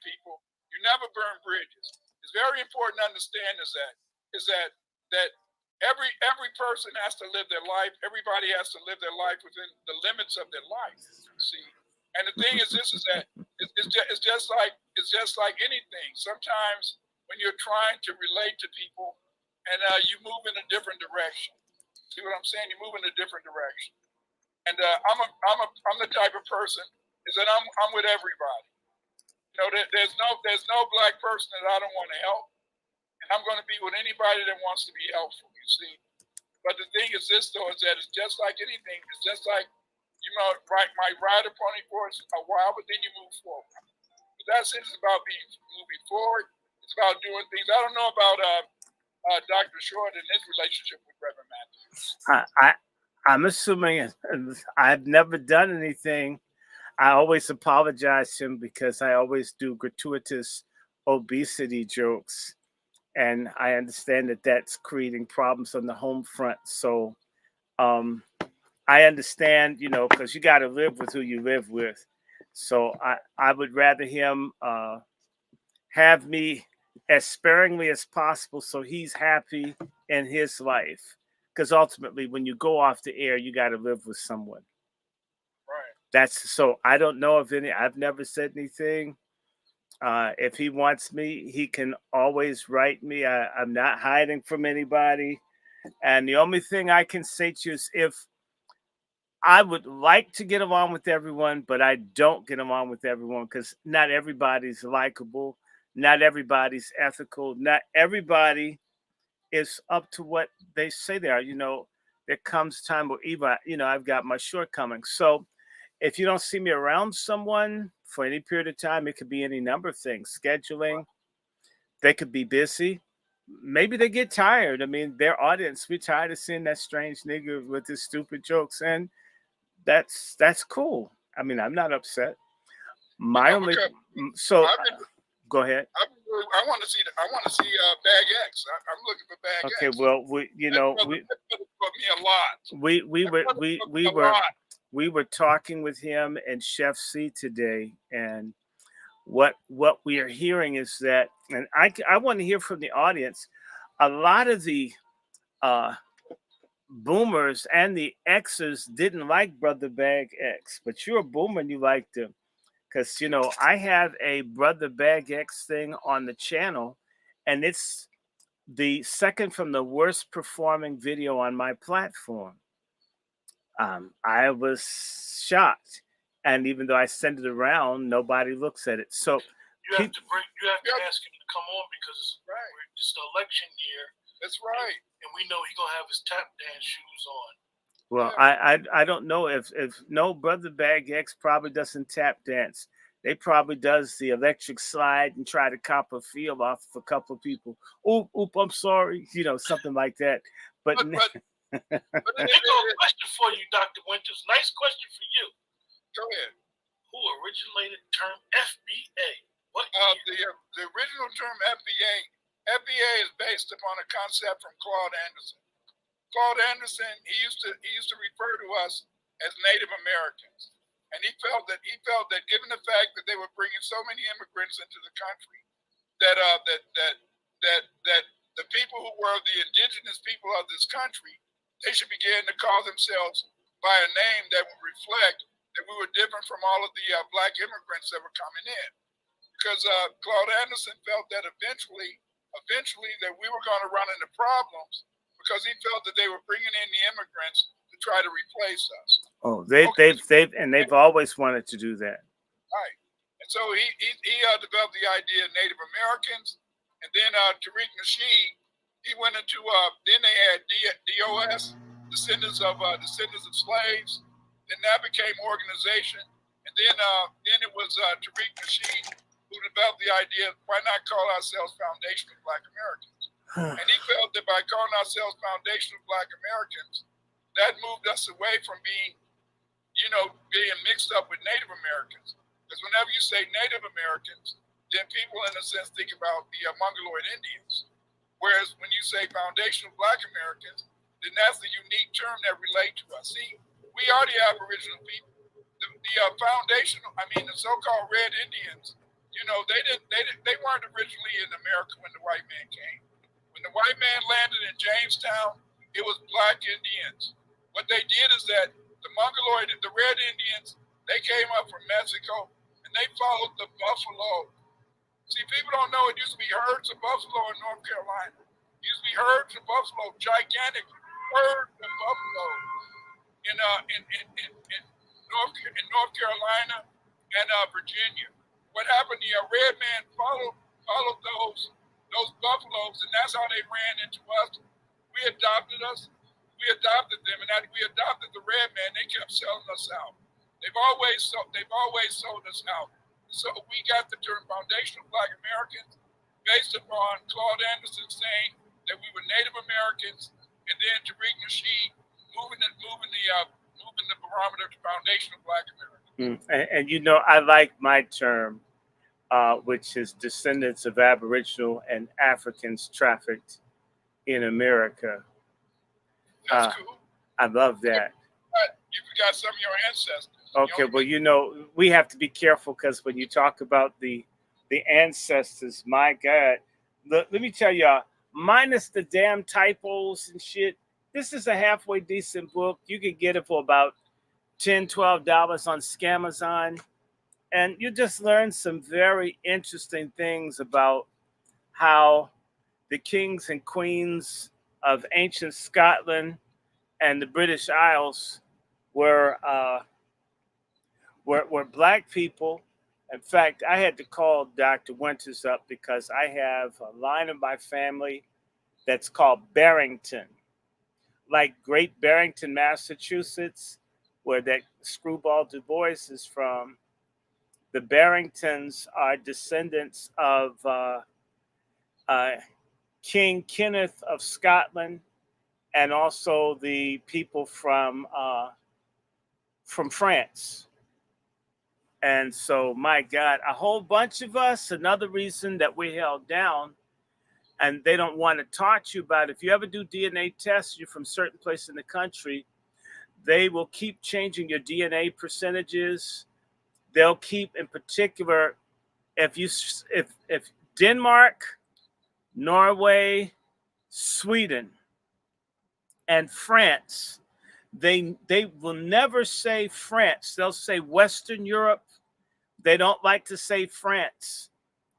people. You never burn bridges. It's very important to understand is that every person has to live their life. Everybody has to live their life within the limits of their life. See, and the thing is this: is that it's just like anything. Sometimes when you're trying to relate to people, and you move in a different direction. See what I'm saying? You move in a different direction. And I'm the type of person is that I'm with everybody. You know, there's no black person that I don't want to help, and I'm going to be with anybody that wants to be helpful. You see, but the thing is this though is that it's just like anything. It's just like might ride a pony for a while, but then you move forward. But that's it. It's about moving forward. It's about doing things. I don't know about Dr. Short and his relationship with Reverend Matthews. I'm assuming I've never done anything. I always apologize to him because I always do gratuitous obesity jokes. And I understand that that's creating problems on the home front. So I understand, because you got to live with who you live with. So I would rather him have me as sparingly as possible so he's happy in his life. Because ultimately, when you go off the air, you got to live with someone. Right. So I don't know of any. I've never said anything. If he wants me, he can always write me. I'm not hiding from anybody. And the only thing I can say to you is if I would like to get along with everyone, but I don't get along with everyone because not everybody's likable. Not everybody's ethical. Not everybody is up to what they say they are. There comes time where even, I've got my shortcomings. So if you don't see me around someone for any period of time, it could be any number of things. Scheduling, they could be busy. Maybe they get tired. I mean, their audience, we're tired of seeing that strange nigga with his stupid jokes. And that's cool. I mean, I'm not upset. Go ahead. I want to see Bag X. I'm looking for Bag X. Okay, well, we were talking with him and Chef C today, and what we are hearing is that, and I want to hear from the audience. A lot of the boomers and the Xers didn't like Brother Bag X, but you're a boomer and you liked him. Because, I have a Brother Bag X thing on the channel, and it's the second from the worst performing video on my platform. I was shocked. And even though I send it around, nobody looks at it. So you have to ask him to come on because it's the election year. That's right. And we know he's going to have his tap dance shoes on. Well, I don't know if no Brother Bag X probably doesn't tap dance. They probably does the electric slide and try to cop a feel off of a couple of people. Oop, I'm sorry, something like that. But I got a question for you, Dr. Winters. Nice question for you. Go ahead. Who originated the term FBA? What? The original term FBA is based upon a concept from Claude Anderson. Claude Anderson, he used to refer to us as Native Americans, and he felt that given the fact that they were bringing so many immigrants into the country, that the people who were the indigenous people of this country, they should begin to call themselves by a name that would reflect that we were different from all of the black immigrants that were coming in, because Claude Anderson felt that eventually that we were going to run into problems. Because he felt that they were bringing in the immigrants to try to replace us. Oh, they've always wanted to do that. Right, and so he developed the idea of Native Americans, and then Tariq Nasheed He went into then they had DOS, descendants of slaves. Then that became organization, and then it was Tariq Nasheed who developed the idea: why not call ourselves Foundation of Black Americans? And he felt that by calling ourselves Foundation of Black Americans, that moved us away from being mixed up with Native Americans. Because whenever you say Native Americans, then people, in a sense, think about the Mongoloid Indians. Whereas when you say Foundation of Black Americans, then that's the unique term that relates to us. See, we are the Aboriginal people. The foundation, the so-called Red Indians, they weren't originally in America when the white man came. When the white man landed in Jamestown, it was Black Indians. What they did is that the Mongoloid, the Red Indians, they came up from Mexico and they followed the buffalo. See, people don't know it used to be herds of buffalo in North Carolina. It used to be herds of buffalo, gigantic herds of buffalo in North Carolina and Virginia. What happened? The red man followed those buffaloes, and that's how they ran into us. We adopted them, and we adopted the red man. They kept selling us out. They've always sold us out. So we got the term Foundation of Black Americans based upon Claude Anderson saying that we were Native Americans, and then Tariq Nasheed moving the barometer to Foundation of Black Americans. And I like my term, which is descendants of Aboriginal and Africans trafficked in America. That's cool. I love that. You forgot some of your ancestors. Okay, well, we have to be careful because when you talk about the ancestors, my God, let me tell y'all, minus the damn typos and shit, this is a halfway decent book. You can get it for about $10, $12 on Scamazon. And you just learn some very interesting things about how the kings and queens of ancient Scotland and the British Isles were Black people. In fact, I had to call Dr. Winters up because I have a line of my family that's called Barrington, like Great Barrington, Massachusetts, where that screwball Du Bois is from. The Barringtons are descendants of King Kenneth of Scotland, and also the people from France. And so, my God, a whole bunch of us, another reason that we held down, and they don't want to talk to you about it. If you ever do DNA tests, you're from certain place in the country, they will keep changing your DNA percentages. They'll keep, in particular, if Denmark, Norway, Sweden, and France, they will never say France. They'll say Western Europe. They don't like to say France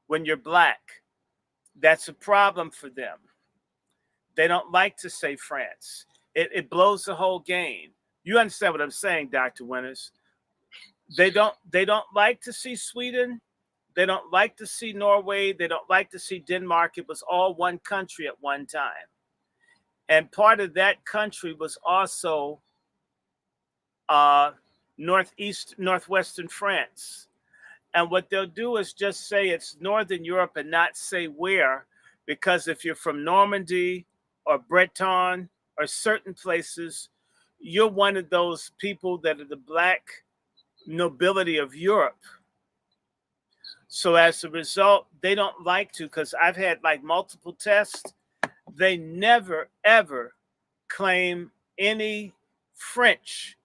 when you're Black. That's a problem for them. They don't like to say France. It blows the whole game. You understand what I'm saying, Dr. Winters? They don't like to see Sweden. They don't like to see Norway. They don't like to see Denmark. It was all one country at one time. And part of that country was also northwestern France. And what they'll do is just say it's Northern Europe and not say where, because if you're from Normandy or Breton or certain places, you're one of those people that are the Black nobility of Europe. So as a result, they don't like to, because I've had like multiple tests. They never, ever claim any French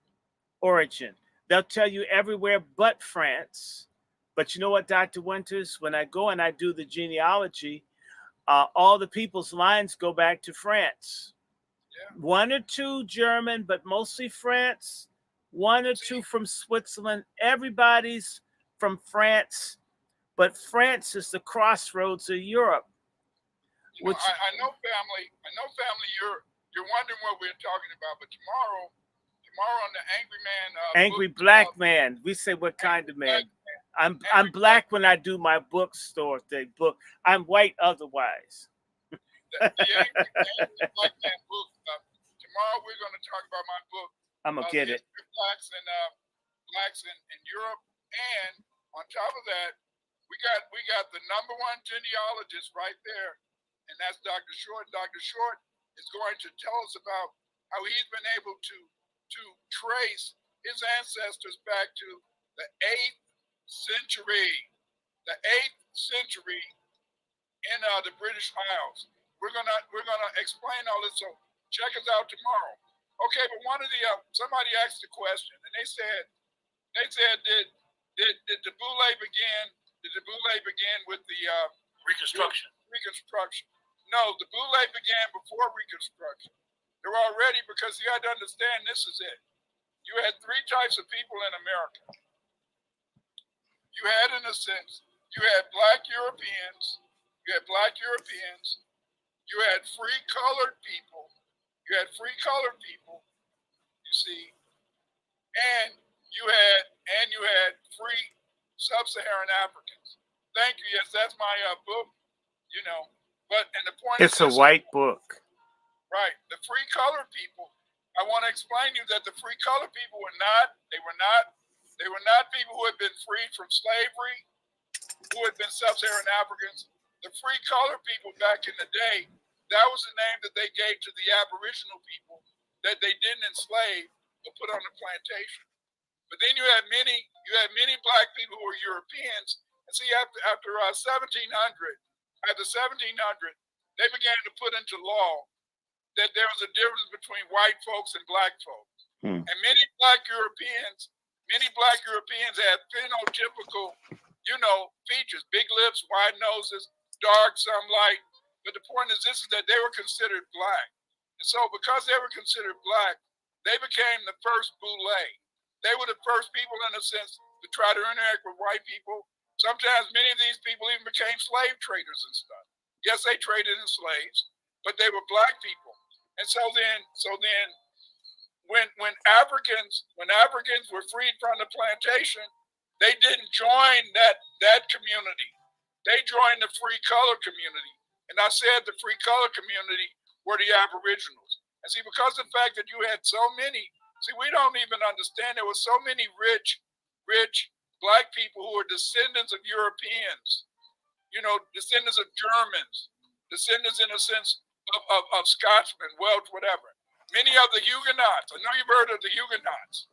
origin. They'll tell you everywhere but France. But you know what, Dr. Winters? When I go and I do the genealogy, all the people's lines go back to France. Yeah. One or two German, but mostly France. One or two from Switzerland. Everybody's from France. But France is the crossroads of Europe. I know family. You're wondering what we're talking about. But tomorrow on the Angry Man, Angry Black Man. We say what kind of man? I'm Black when I do my bookstore thing. I'm white otherwise. the Black Man book. Tomorrow we're going to talk about my book. I'm gonna get it. Blacks in Europe, and on top of that, we got the #1 genealogist right there, and that's Dr. Short. Dr. Short is going to tell us about how he's been able to trace his ancestors back to the 8th century. The 8th century in the British Isles. We're gonna explain all this. So check us out tomorrow. Okay, but one of the somebody asked the question, and they said did the Boule begin? Did the Boule begin with the Reconstruction. Reconstruction? No, the Boule began before Reconstruction. They were already, because you had to understand, this is it. You had 3 types of people in America. You had, in a sense, you had black Europeans. You had free colored people. You see, and you had free sub-Saharan Africans. Thank you. Yes, that's my book. But and the point it's a white book. Right. The free colored people. I want to explain to you that the free colored people were not people who had been freed from slavery, who had been sub-Saharan Africans. The free colored people back in the day, that was the name that they gave to the Aboriginal people that they didn't enslave or put on the plantation. But then you had many black people who were Europeans. And see, after 1700, they began to put into law that there was a difference between white folks and black folks. And many black Europeans had phenotypical, features, big lips, wide noses, dark, some light. But the point is this, is that they were considered black. And so because they were considered black, they became the first boule. They were the first people, in a sense, to try to interact with white people. Sometimes many of these people even became slave traders and stuff. Yes, they traded in slaves, but they were black people. And so then when Africans were freed from the plantation, they didn't join that community. They joined the free color community. And I said the free color community were the Aboriginals. And see, because of the fact that you had so many, we don't even understand there were so many rich black people who were descendants of Europeans, descendants of Germans, descendants in a sense of Scotchmen, Welsh, whatever. Many of the Huguenots, I know you've heard of the Huguenots.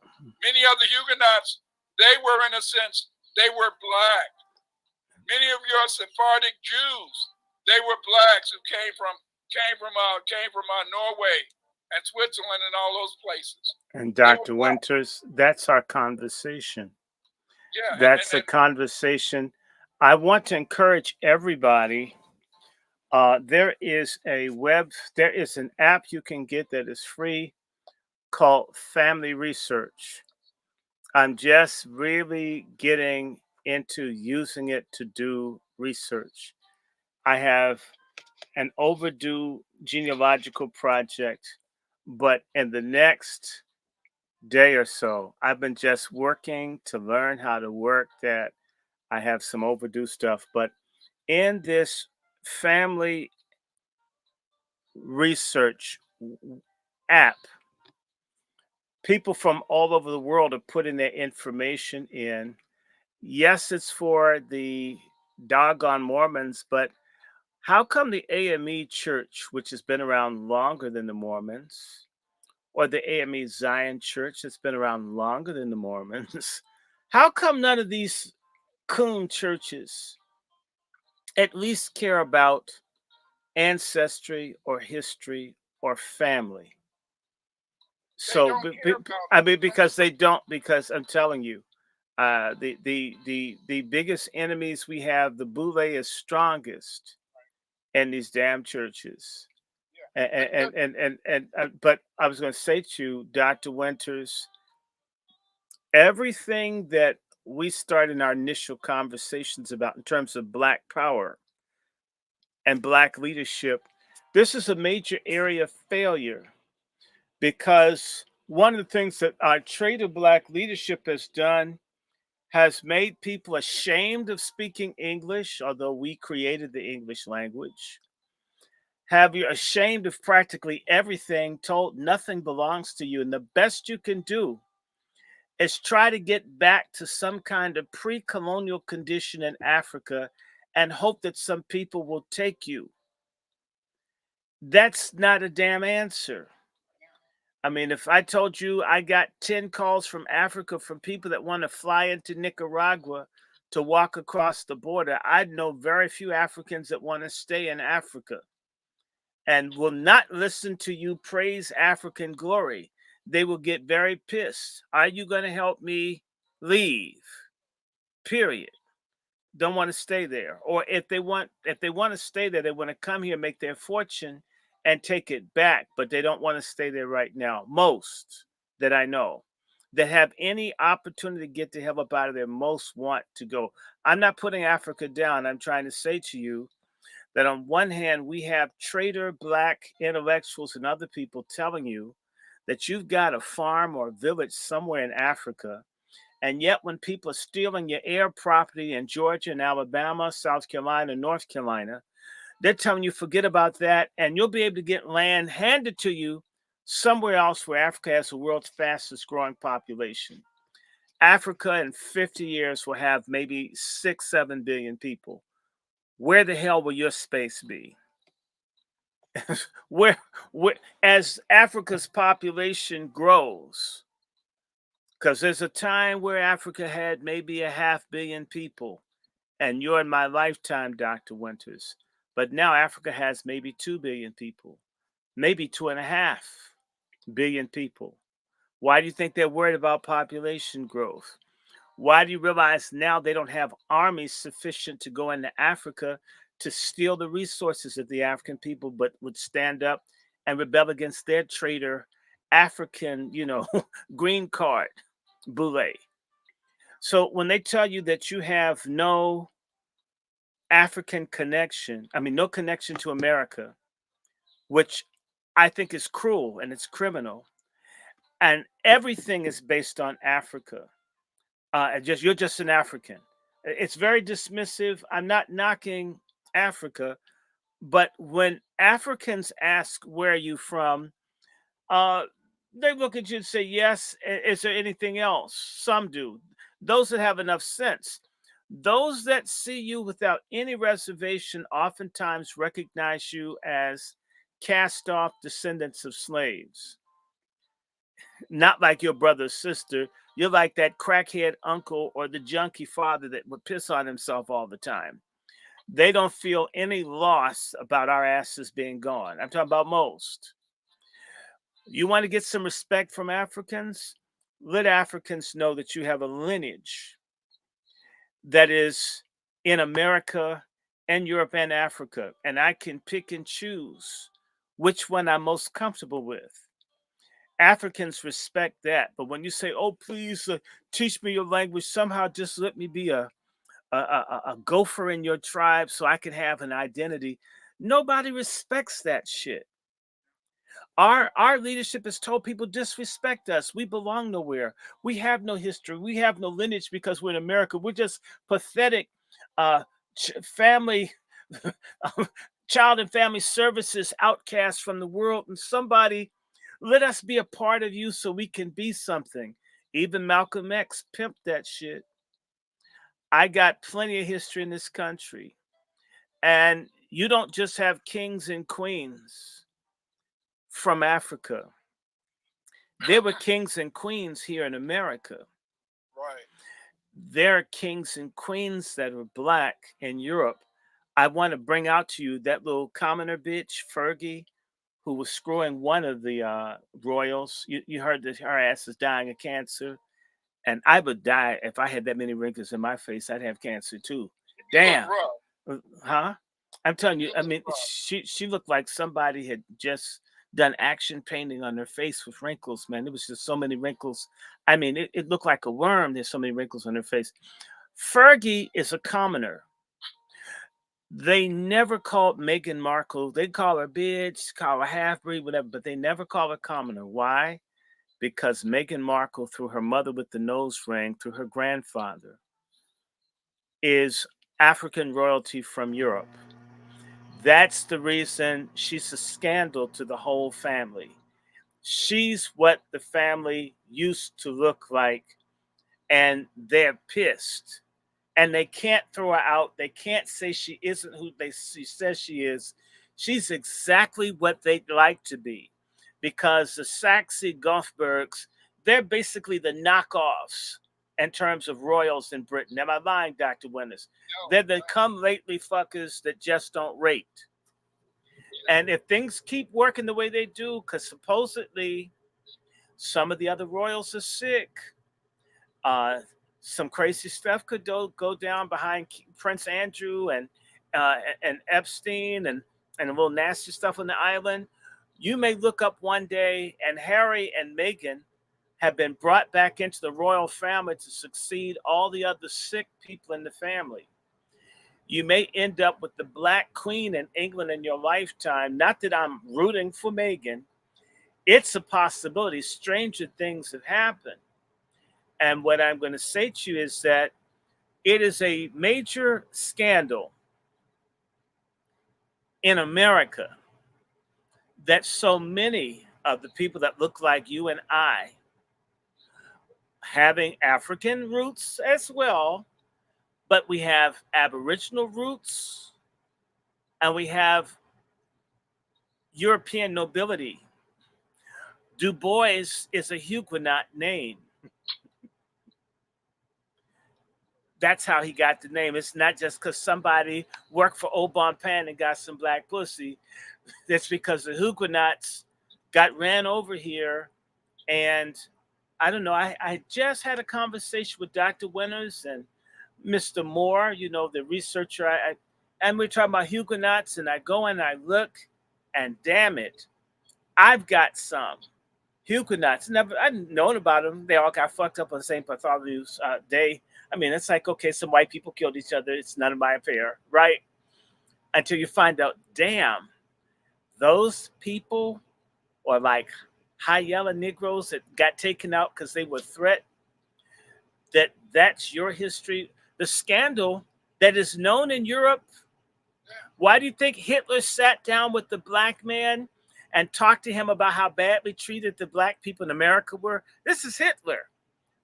Many of the Huguenots, they were, in a sense, they were black. Many of your Sephardic Jews, they were blacks who came from Norway and Switzerland and all those places. And Dr. Winters, that's our conversation. Yeah, that's the conversation. I want to encourage everybody. There is an app you can get that is free called Family Research. I'm just really getting into using it to do research. I have an overdue genealogical project, but in the next day or so, I've been just working to learn how to work that. I have some overdue stuff, but in this family research app, people from all over the world are putting their information in. Yes, it's for the doggone Mormons, but how come the AME Church, which has been around longer than the Mormons, or the AME Zion Church that's been around longer than the Mormons, how come none of these coon churches at least care about ancestry or history or family? So, because they don't, because I'm telling you, the biggest enemies we have, the Boule is strongest in these damn churches. But I was going to say to you, Dr. Winters, everything that we started in our initial conversations about in terms of Black power and Black leadership, this is a major area of failure, because one of the things that our Traitor Black leadership has done has made people ashamed of speaking English, although we created the English language, have you ashamed of practically everything, told nothing belongs to you. And the best you can do is try to get back to some kind of pre-colonial condition in Africa and hope that some people will take you. That's not a damn answer. I mean, if I told you I got 10 calls from Africa from people that want to fly into Nicaragua to walk across the border, I'd know very few Africans that want to stay in Africa and will not listen to you praise African glory. They will get very pissed. Are you going to help me leave? Period. Don't want to stay there. Or if they want to stay there, they want to come here, make their fortune and take it back, but they don't want to stay there right now. Most that I know that have any opportunity to get the hell up out of there, most want to go. I'm not putting Africa down. I'm trying to say to you that on one hand, we have traitor black intellectuals and other people telling you that you've got a farm or a village somewhere in Africa. And yet, when people are stealing your air property in Georgia and Alabama, South Carolina, North Carolina, they're telling you forget about that, and you'll be able to get land handed to you somewhere else where Africa has the world's fastest growing population. Africa in 50 years will have maybe 6, 7 billion people. Where the hell will your space be? where, as Africa's population grows, because there's a time where Africa had maybe a 500 million people, and you're in my lifetime, Dr. Winters. But now Africa has maybe 2 billion people, maybe 2.5 billion people. Why do you think they're worried about population growth? Why do you realize now they don't have armies sufficient to go into Africa to steal the resources of the African people, but would stand up and rebel against their traitor African, green card boule? So when they tell you that you have no African connection, no connection to America, which I think is cruel and it's criminal, and everything is based on Africa. You're just an African. It's very dismissive. I'm not knocking Africa, but when Africans ask where are you from, they look at you and say yes. Is there anything else? Some do. Those that have enough sense. Those that see you without any reservation oftentimes recognize you as cast off descendants of slaves. Not like your brother or sister. You're like that crackhead uncle or the junkie father that would piss on himself all the time. They don't feel any loss about our asses being gone. I'm talking about most. You want to get some respect from Africans? Let Africans know that you have a lineage that is in America and Europe and Africa. And I can pick and choose which one I'm most comfortable with. Africans respect that. But when you say, oh, please teach me your language, somehow just let me be a gopher in your tribe so I can have an identity. Nobody respects that shit. Our leadership has told people disrespect us. We belong nowhere. We have no history. We have no lineage because we're in America. We're just pathetic family, child and family services outcasts from the world. And somebody let us be a part of you so we can be something. Even Malcolm X pimped that shit. I got plenty of history in this country. And you don't just have kings and queens from Africa. There were kings and queens here in America. Right. There are kings and queens that were black in Europe. I want to bring out to you that little commoner bitch, Fergie, who was screwing one of the royals. You heard that her ass is dying of cancer. And I would die if I had that many wrinkles in my face. I'd have cancer too. Damn. Huh? I'm telling you, she looked like somebody had just done action painting on her face with wrinkles, man. There was just so many wrinkles. It looked like a worm. There's so many wrinkles on her face. Fergie is a commoner. They never called Meghan Markle. They call her bitch, call her half-breed, whatever, but they never call her commoner. Why? Because Meghan Markle, through her mother with the nose ring, through her grandfather, is African royalty from Europe. That's the reason she's a scandal to the whole family. She's what the family used to look like, and they're pissed. And they can't throw her out. They can't say she isn't who she says she is. She's exactly what they'd like to be, because the Saxe Gothbergs, they're basically the knockoffs in terms of royals in Britain. Am I lying, Dr. Winters? They're the come lately fuckers that just don't rate. And if things keep working the way they do, because supposedly some of the other royals are sick, uh, some crazy stuff could go down behind Prince Andrew and Epstein and a little nasty stuff on the island. You may look up one day and Harry and Meghan have been brought back into the royal family to succeed all the other sick people in the family. You may end up with the Black Queen in England in your lifetime. Not that I'm rooting for Meghan. It's a possibility. Stranger things have happened. And what I'm going to say to you is that it is a major scandal in America that so many of the people that look like you and I, having African roots as well, but we have Aboriginal roots and we have European nobility. Du Bois is a Huguenot name. That's how he got the name. It's not just because somebody worked for Obon Pan and got some black pussy. It's because the Huguenots got ran over here. And I don't know, I just had a conversation with Dr. Winters and Mr. Moore, you know, the researcher. And we're talking about Huguenots, and I go and I look, and damn it, I've got some Huguenots. I've known about them. They all got fucked up on St. Bartholomew's Day. I mean, it's like, okay, some white people killed each other. It's none of my affair, right? Until you find out, damn, those people are like high yellow Negroes that got taken out because they were a threat. That's your history. The scandal that is known in Europe. Why do you think Hitler sat down with the black man and talked to him about how badly treated the black people in America were? This is Hitler.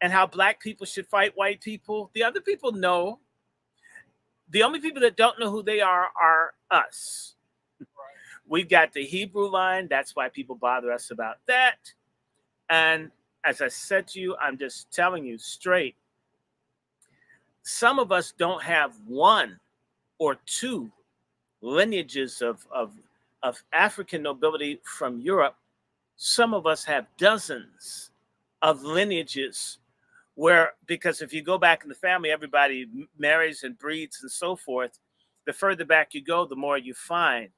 And how black people should fight white people. The other people know. The only people that don't know who they are us. Right. We've got the Hebrew line. That's why people bother us about that. And as I said to you, I'm just telling you straight. Some of us don't have one or two lineages of African nobility from Europe. Some of us have dozens of lineages. Where, because if you go back in the family, everybody marries and breeds and so forth. The further back you go, the more you find.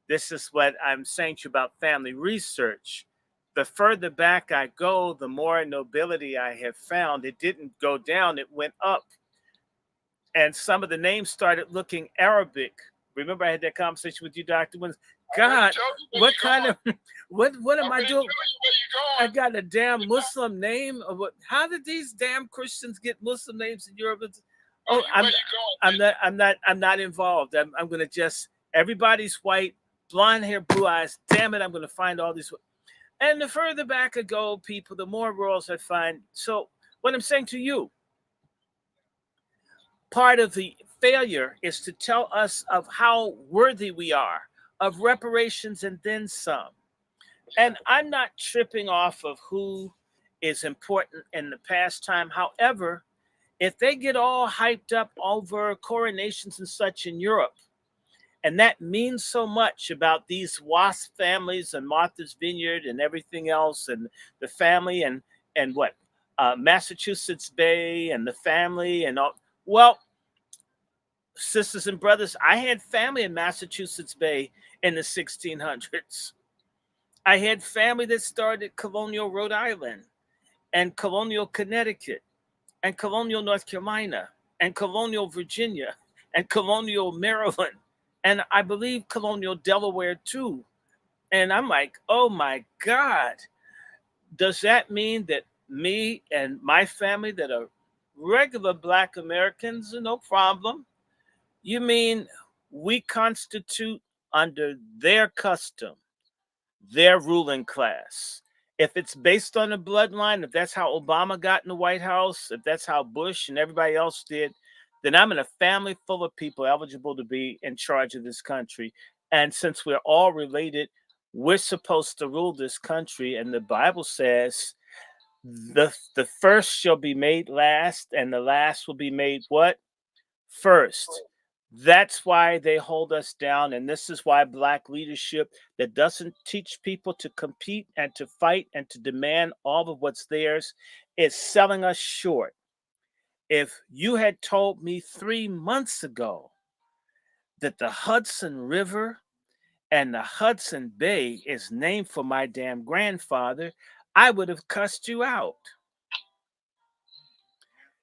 This is what I'm saying to you about family research. The further back I go, the more nobility I have found. It didn't go down, it went up. And some of the names started looking Arabic. Remember I had that conversation with you, Dr. Wins. God, what kind of, what am I doing? I got a damn Muslim name. How did these damn Christians get Muslim names in Europe? Oh, I'm not involved. I'm going to just, everybody's white, blonde hair, blue eyes. Damn it, I'm going to find all these. And the further back I go, people, the more royals I find. So what I'm saying to you, part of the failure is to tell us of how worthy we are of reparations and then some. And I'm not tripping off of who is important in the past time. However, if they get all hyped up over coronations and such in Europe, and that means so much about these WASP families and Martha's Vineyard and everything else, and the family and what, Massachusetts Bay and the family and all, well, sisters and brothers, I had family in Massachusetts Bay in the 1600s. I had family that started colonial Rhode Island and colonial Connecticut and colonial North Carolina and colonial Virginia and colonial Maryland. And I believe colonial Delaware too. And I'm like, oh my God, does that mean that me and my family that are regular Black Americans, no problem? You mean we constitute under their custom, their ruling class. If it's based on a bloodline, if that's how Obama got in the White House, if that's how Bush and everybody else did, then I'm in a family full of people eligible to be in charge of this country. And since we're all related, we're supposed to rule this country. And the Bible says the first shall be made last, and the last will be made what? First. That's why they hold us down. And this is why Black leadership that doesn't teach people to compete and to fight and to demand all of what's theirs is selling us short. If you had told me 3 months ago that the Hudson River and the Hudson Bay is named for my damn grandfather, I would have cussed you out.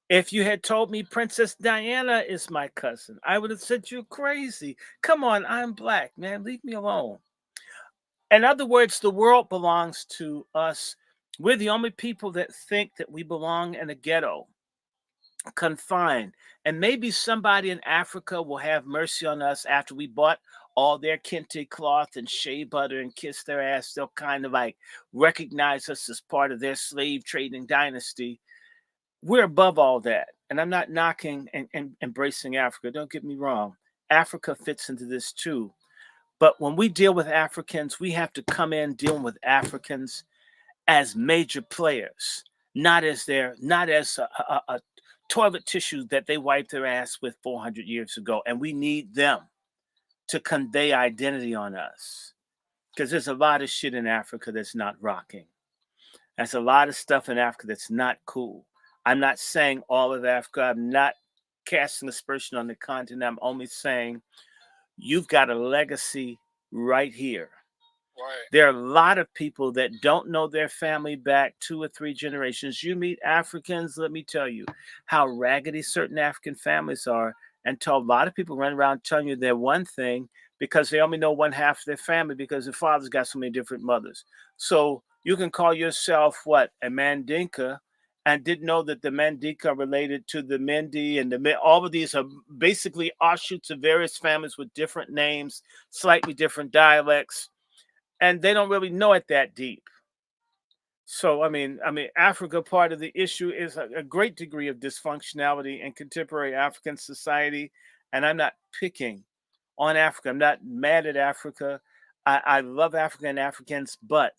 If you had told me Princess Diana is my cousin, I would have said you're crazy. Come on, I'm Black, man. Leave me alone. In other words, the world belongs to us. We're the only people that think that we belong in a ghetto, confined. And maybe somebody in Africa will have mercy on us after we bought all their kente cloth and shea butter and kiss their ass. They'll kind of like recognize us as part of their slave trading dynasty. We're above all that. And I'm not knocking and embracing Africa. Don't get me wrong. Africa fits into this too. But when we deal with Africans, we have to come in dealing with Africans as major players, not as a toilet tissue that they wiped their ass with 400 years ago. And we need them to convey identity on us. Because there's a lot of shit in Africa that's not rocking. There's a lot of stuff in Africa that's not cool. I'm not saying all of Africa. I'm not casting aspersion on the continent. I'm only saying you've got a legacy right here. Right. There are a lot of people that don't know their family back 2 or 3 generations. You meet Africans, let me tell you how raggedy certain African families are, until a lot of people run around telling you they're one thing because they only know one half of their family because their father's got so many different mothers. So you can call yourself what? A Mandinka, and didn't know that the Mandinka are related to the Mendi, and all of these are basically offshoots of various families with different names, slightly different dialects, and they don't really know it that deep. So, I mean, Africa, part of the issue is a great degree of dysfunctionality in contemporary African society, and I'm not picking on Africa. I'm not mad at Africa. I love Africa and Africans, but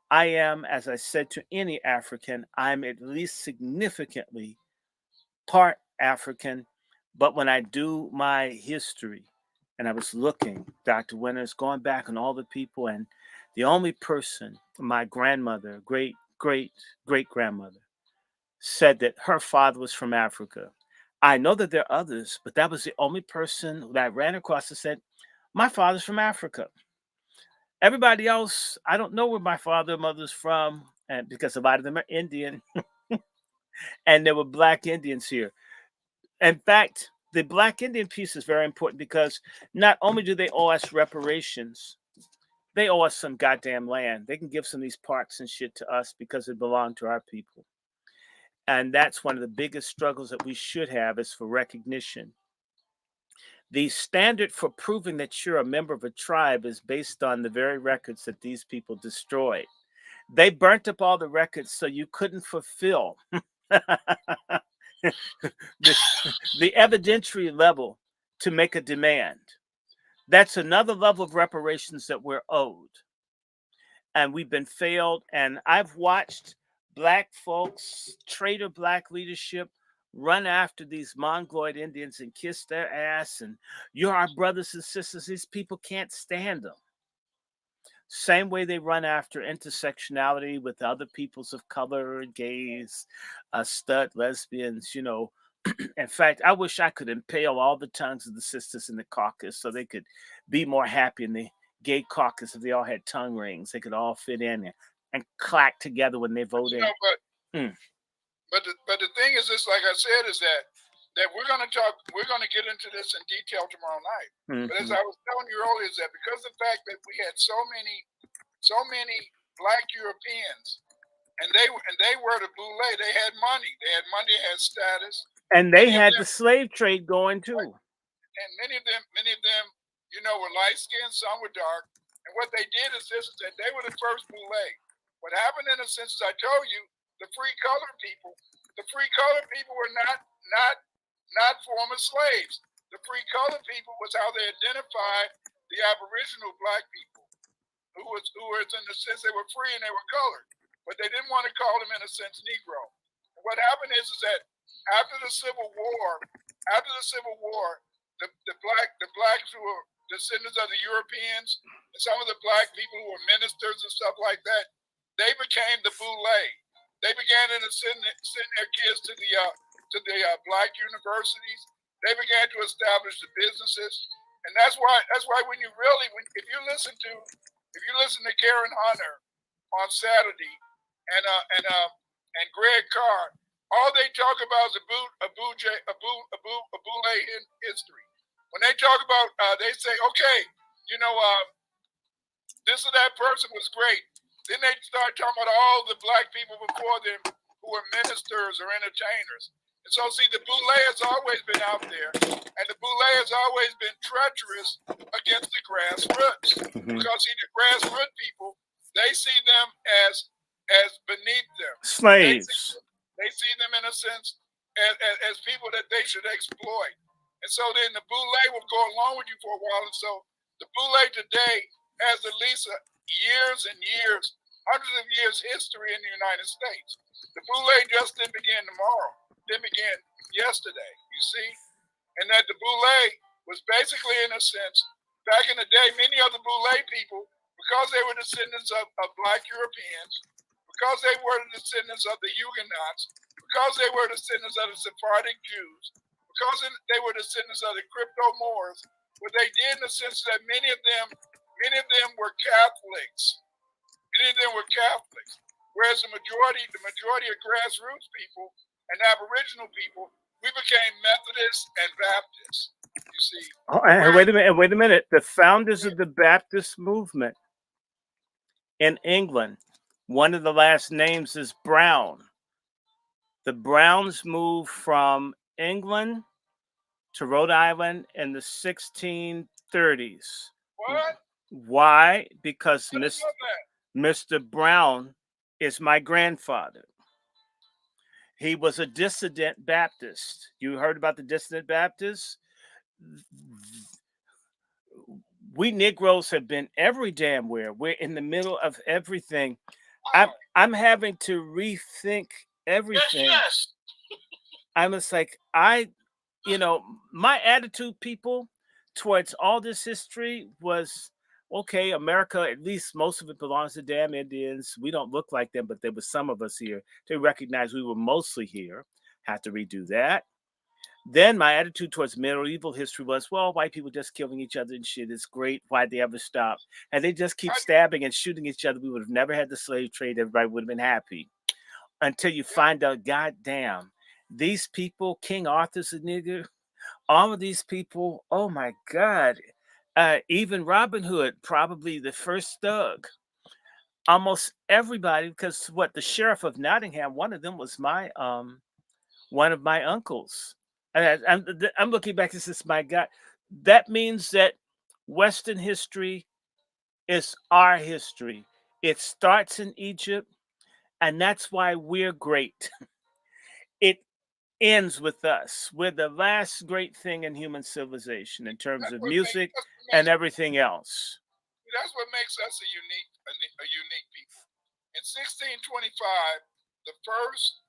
I am, as I said to any African, I'm at least significantly part African. But when I do my history, and I was looking, Dr. Winters, going back on all the people, and the only person, my grandmother, great grandmother, said that her father was from Africa. I know that there are others, but that was the only person that I ran across that said, my father's from Africa. Everybody else, I don't know where my father and mother's from, and because a lot of them are Indian, and there were Black Indians here. In fact, the Black Indian piece is very important because not only do they owe us reparations, they owe us some goddamn land. They can give some of these parks and shit to us because it belonged to our people. And that's one of the biggest struggles that we should have, is for recognition. The standard for proving that you're a member of a tribe is based on the very records that these people destroyed. They burnt up all the records so you couldn't fulfill the evidentiary level to make a demand. That's another level of reparations that we're owed. And we've been failed. And I've watched Black folks, traitor Black leadership, run after these Mongoloid Indians and kiss their ass. And you're our brothers and sisters. These people can't stand them. Same way they run after intersectionality with other peoples of color, gays, stud, lesbians, you know. In fact, I wish I could impale all the tongues of the sisters in the caucus so they could be more happy in the gay caucus. If they all had tongue rings, they could all fit in and clack together when they vote in. But the thing is this, like I said, is that we're going to get into this in detail tomorrow night. Mm-hmm. But as I was telling you earlier, is that because of the fact that we had so many Black Europeans, and they were the boule, they had money, they had status, and they had the slave trade going too. And many of them, you know, were light skinned, some were dark. And what they did is this: is that they were the first boule. What happened in a sense, as I told you, the free colored people were not former slaves. The free colored people was how they identified the Aboriginal black people, who was in the sense they were free and they were colored, but they didn't want to call them in a sense Negro. And what happened is that after the Civil War, the blacks who were descendants of the Europeans and some of the black people who were ministers and stuff like that, they became the boule. They began to send their kids to the black universities. They began to establish the businesses, and that's why when you really if you listen to Karen Hunter on Saturday and Greg Carr, all they talk about is a boule history. When they talk about, they say, okay, you know, this or that person was great. Then they start talking about all the black people before them who were ministers or entertainers. And so, see, the boule has always been out there, and the boule has always been treacherous against the grassroots. Because, see, the grassroots people, they see them as beneath them. Slaves. They see them, in a sense, as people that they should exploit. And so then the boule will go along with you for a while. And so the boule today has at least years and years, hundreds of years history in the United States. The boule just didn't begin tomorrow. It began yesterday, you see? And that the boule was basically, in a sense, back in the day, many of the boule people, because they were descendants of black Europeans, because they were the descendants of the Huguenots, because they were descendants of the Sephardic Jews, because they were descendants of the crypto Moors, what they did in the sense that many of them were Catholics. Whereas the majority of grassroots people and Aboriginal people, we became Methodists and Baptists. You see. Oh, and wait a minute. The founders of the Baptist movement in England, one of the last names is Brown. The Browns moved from England to Rhode Island in the 1630s. What? Why? Because Mr. Brown is my grandfather. He was a dissident Baptist. You heard about the dissident Baptists? We Negroes have been every damn where. We're in the middle of everything. I'm having to rethink everything. Yes. I'm just like, my attitude, people, towards all this history was, okay, America, at least most of it belongs to damn Indians. We don't look like them, but there was some of us here. They recognized we were mostly here. Had to redo that. Then my attitude towards medieval history was, well, white people just killing each other and shit is great. Why'd they ever stop? And they just keep stabbing and shooting each other. We would have never had the slave trade. Everybody would have been happy. Until you find out, goddamn, these people, King Arthur's a nigger, all of these people, oh my God. Even Robin Hood, probably the first thug. Almost everybody, because the sheriff of Nottingham, one of them was one of my uncles. And I'm looking back, this is my God. That means that Western history is our history. It starts in Egypt, and that's why we're great. It ends with us. We're the last great thing in human civilization in terms of music and everything else. That's what makes us a unique people. In 1625, the first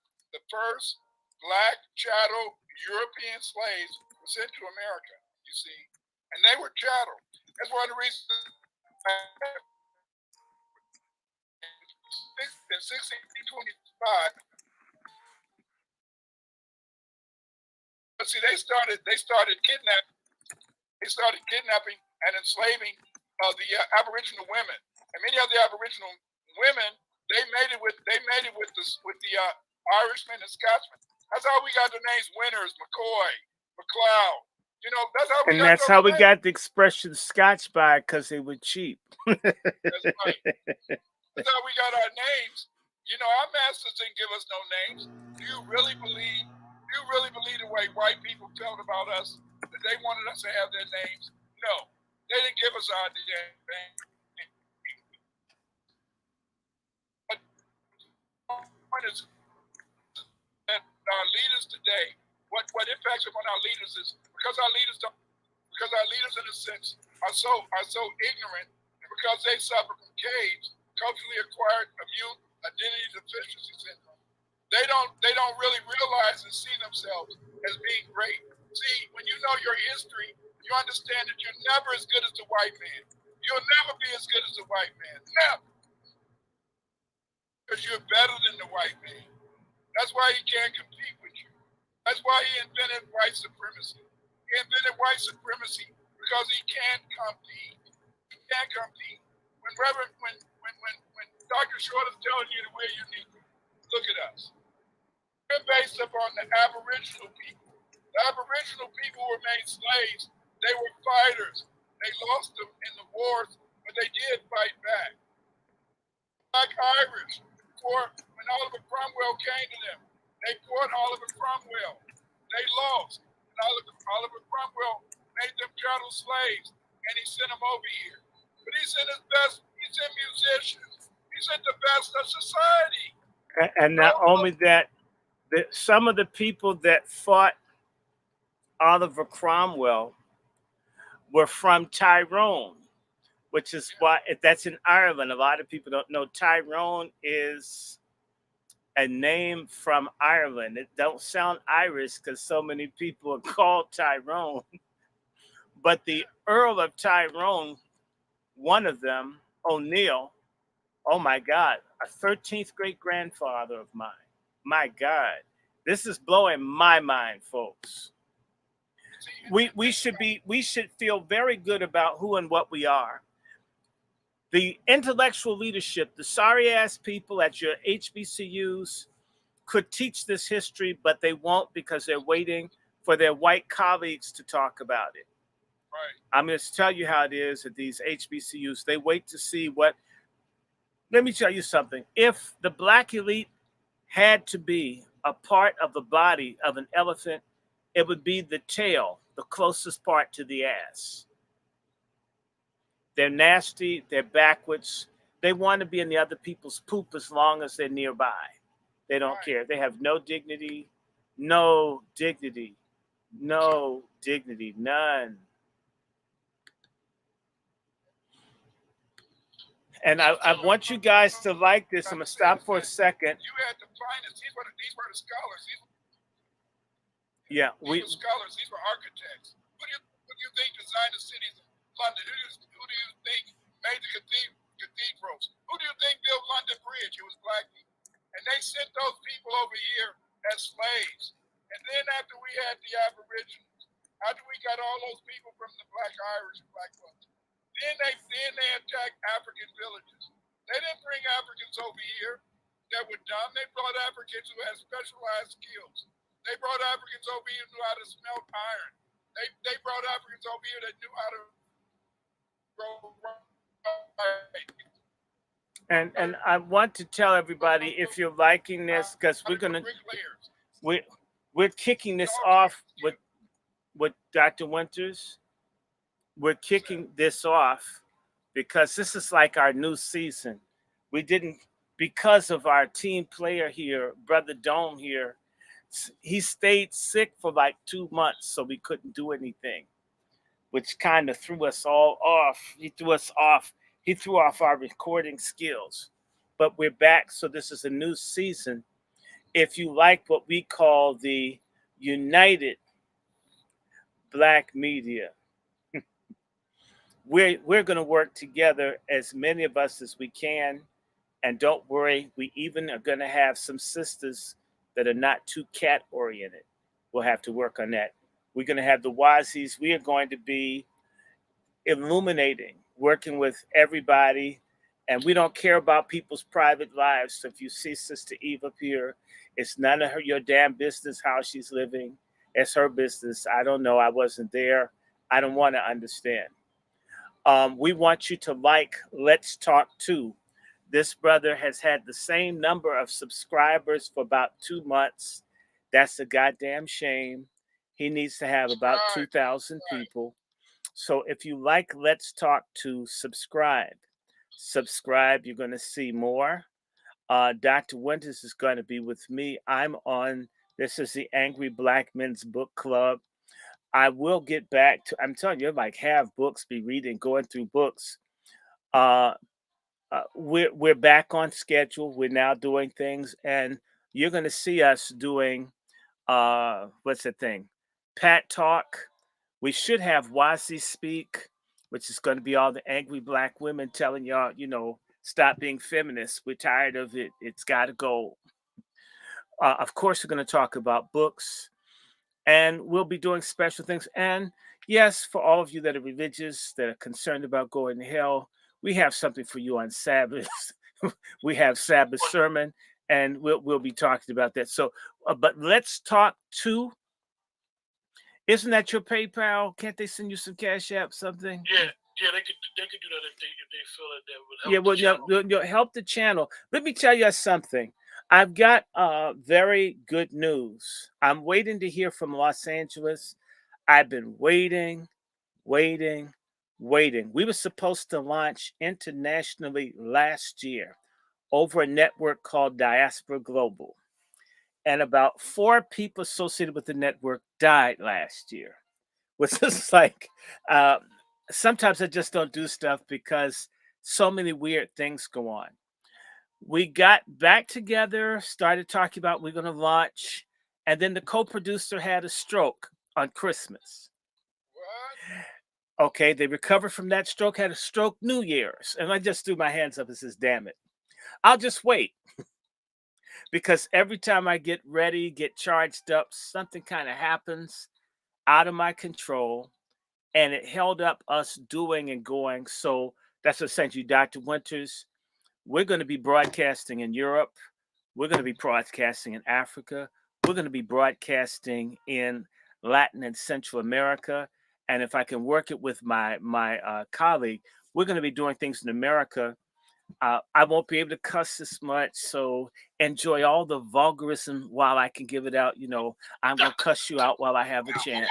black chattel European slaves were sent to America, you see, and they were chattel. That's one of the reasons in 1625. But see, they started kidnapping. They started kidnapping and enslaving the Aboriginal women, and many of the Aboriginal women they mated with the Irishmen and Scotsmen. That's how we got the names Winters, McCoy, McLeod. You know, that's how we got the expression Scotch by, because they were cheap. That's right. That's how we got our names. You know, our masters didn't give us no names. Do you really believe the way white people felt about us, that they wanted us to have their names? No. They didn't give us our damn thing. But the point is that our leaders today, what impacts upon our leaders is because our leaders in a sense are so ignorant, and because they suffer from CAIDS, culturally acquired immune identity deficiency syndrome. They don't really realize and see themselves as being great. See, when you know your history, you understand that you're never as good as the white man. You'll never be as good as the white man. Never. Because you're better than the white man. That's why he can't compete with you. That's why he invented white supremacy. He invented white supremacy because he can't compete. He can't compete. When Dr. Short is telling you that we're unique, look at us. We're based upon the Aboriginal people. The Aboriginal people were made slaves. They were fighters. They lost them in the wars, but they did fight back. Black Irish, when Oliver Cromwell came to them, they fought Oliver Cromwell. They lost. And Oliver Cromwell made them chattel slaves, and he sent them over here. But he sent his best, he sent musicians. He sent the best of society. And not only that, some of the people that fought Oliver Cromwell were from Tyrone, which is why that's in Ireland. A lot of people don't know Tyrone is a name from Ireland. It don't sound Irish because so many people are called Tyrone. But the Earl of Tyrone, one of them, O'Neill, oh my God, a 13th great grandfather of mine. My God, this is blowing my mind, folks. We should feel very good about who and what we are. The intellectual leadership, the sorry ass people at your HBCUs could teach this history, but they won't because they're waiting for their white colleagues to talk about it. Right. I'm going to tell you how it is at these HBCUs. They wait to see what. Let me tell you something. If the black elite had to be a part of the body of an elephant, it would be the tail, the closest part to the ass. They're nasty. They're backwards. They want to be in the other people's poop as long as they're nearby. They don't care. They have no dignity, none. And I want you guys to like this. I'm going to stop for a second. You had to find us. These were the scholars. Yeah, these were scholars. These were architects. Who do you think designed the cities in London? Who do you think made the cathedrals? Who do you think built London Bridge? It was black people. And they sent those people over here as slaves. And then after we had the Aboriginals, after we got all those people from the Black Irish and Black folks, then they attacked African villages. They didn't bring Africans over here that were dumb. They brought Africans who had specialized skills. They brought Africans over here who knew how to smelt iron. They brought Africans over here that knew how to grow. And I want to tell everybody, if you're liking this, because we're kicking this off with Dr. Winters. We're kicking this off because this is like our new season. We didn't, because of our team player here, Brother Dome here, he stayed sick for like 2 months, so we couldn't do anything, which kind of threw us all off. He threw off our recording skills. But we're back, so this is a new season. If you like what we call the United Black Media, we're going to work together, as many of us as we can. And don't worry, we even are going to have some sisters that are not too cat oriented. We'll have to work on that. We're going to have the Wazies. We are going to be illuminating, working with everybody. And we don't care about people's private lives. So if you see Sister Eve up here, it's none of your damn business how she's living. It's her business. I don't know. I wasn't there. I don't want to understand. We want you to like Let's Talk Too. This brother has had the same number of subscribers for about 2 months. That's a goddamn shame. He needs to have about 2,000 people. So if you like Let's Talk to subscribe. You're going to see more. Dr. Winters is going to be with me. I'm on, this is the Angry Black Men's Book Club. I will get back to, I'm telling you, like have books, be reading, going through books. Uh, we're back on schedule. We're now doing things, and you're going to see us doing what's the thing? Pat Talk. We should have Wazi Speak, which is going to be all the angry black women telling y'all, stop being feminists. We're tired of it. It's got to go. Of course, we're going to talk about books, and we'll be doing special things. And yes, for all of you that are religious, that are concerned about going to hell, we have something for you on Sabbath. We have Sabbath sermon, and we'll be talking about that. So, but let's talk to. Isn't that your PayPal? Can't they send you some Cash App, something? Yeah, they could do that if they feel that would help. You'll help the channel. Let me tell you something. I've got very good news. I'm waiting to hear from Los Angeles. I've been waiting. We were supposed to launch internationally last year over a network called Diaspora Global. And about 4 people associated with the network died last year. Which is like, sometimes I just don't do stuff because so many weird things go on. We got back together, started talking about we're going to launch, and then the co-producer had a stroke on Christmas. What? Okay, they recovered from that stroke, had a stroke New Year's. And I just threw my hands up and says, damn it. I'll just wait. Because every time I get ready, get charged up, something kind of happens out of my control. And it held up us doing and going. So that's essentially Dr. Winters. We're going to be broadcasting in Europe. We're going to be broadcasting in Africa. We're going to be broadcasting in Latin and Central America. And if I can work it with my colleague, we're going to be doing things in America. I won't be able to cuss as much, so enjoy all the vulgarism while I can give it out. I'm gonna cuss you out while I have a chance.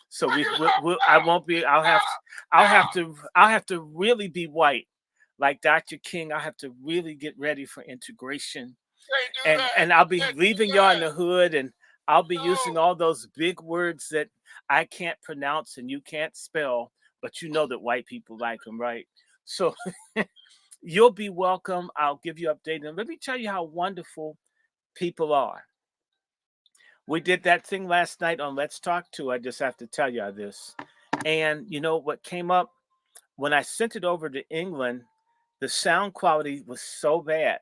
So I won't be. I'll have to really be white, like Dr. King. I'll have to really get ready for integration, and I'll be leaving y'all in the hood, and I'll be using all those big words that I can't pronounce and you can't spell, but you know that white people like them, right? So. You'll be welcome. I'll give you updates. And let me tell you how wonderful people are. We did that thing last night on Let's Talk To. I just have to tell you this. And you know what came up? When I sent it over to England, the sound quality was so bad.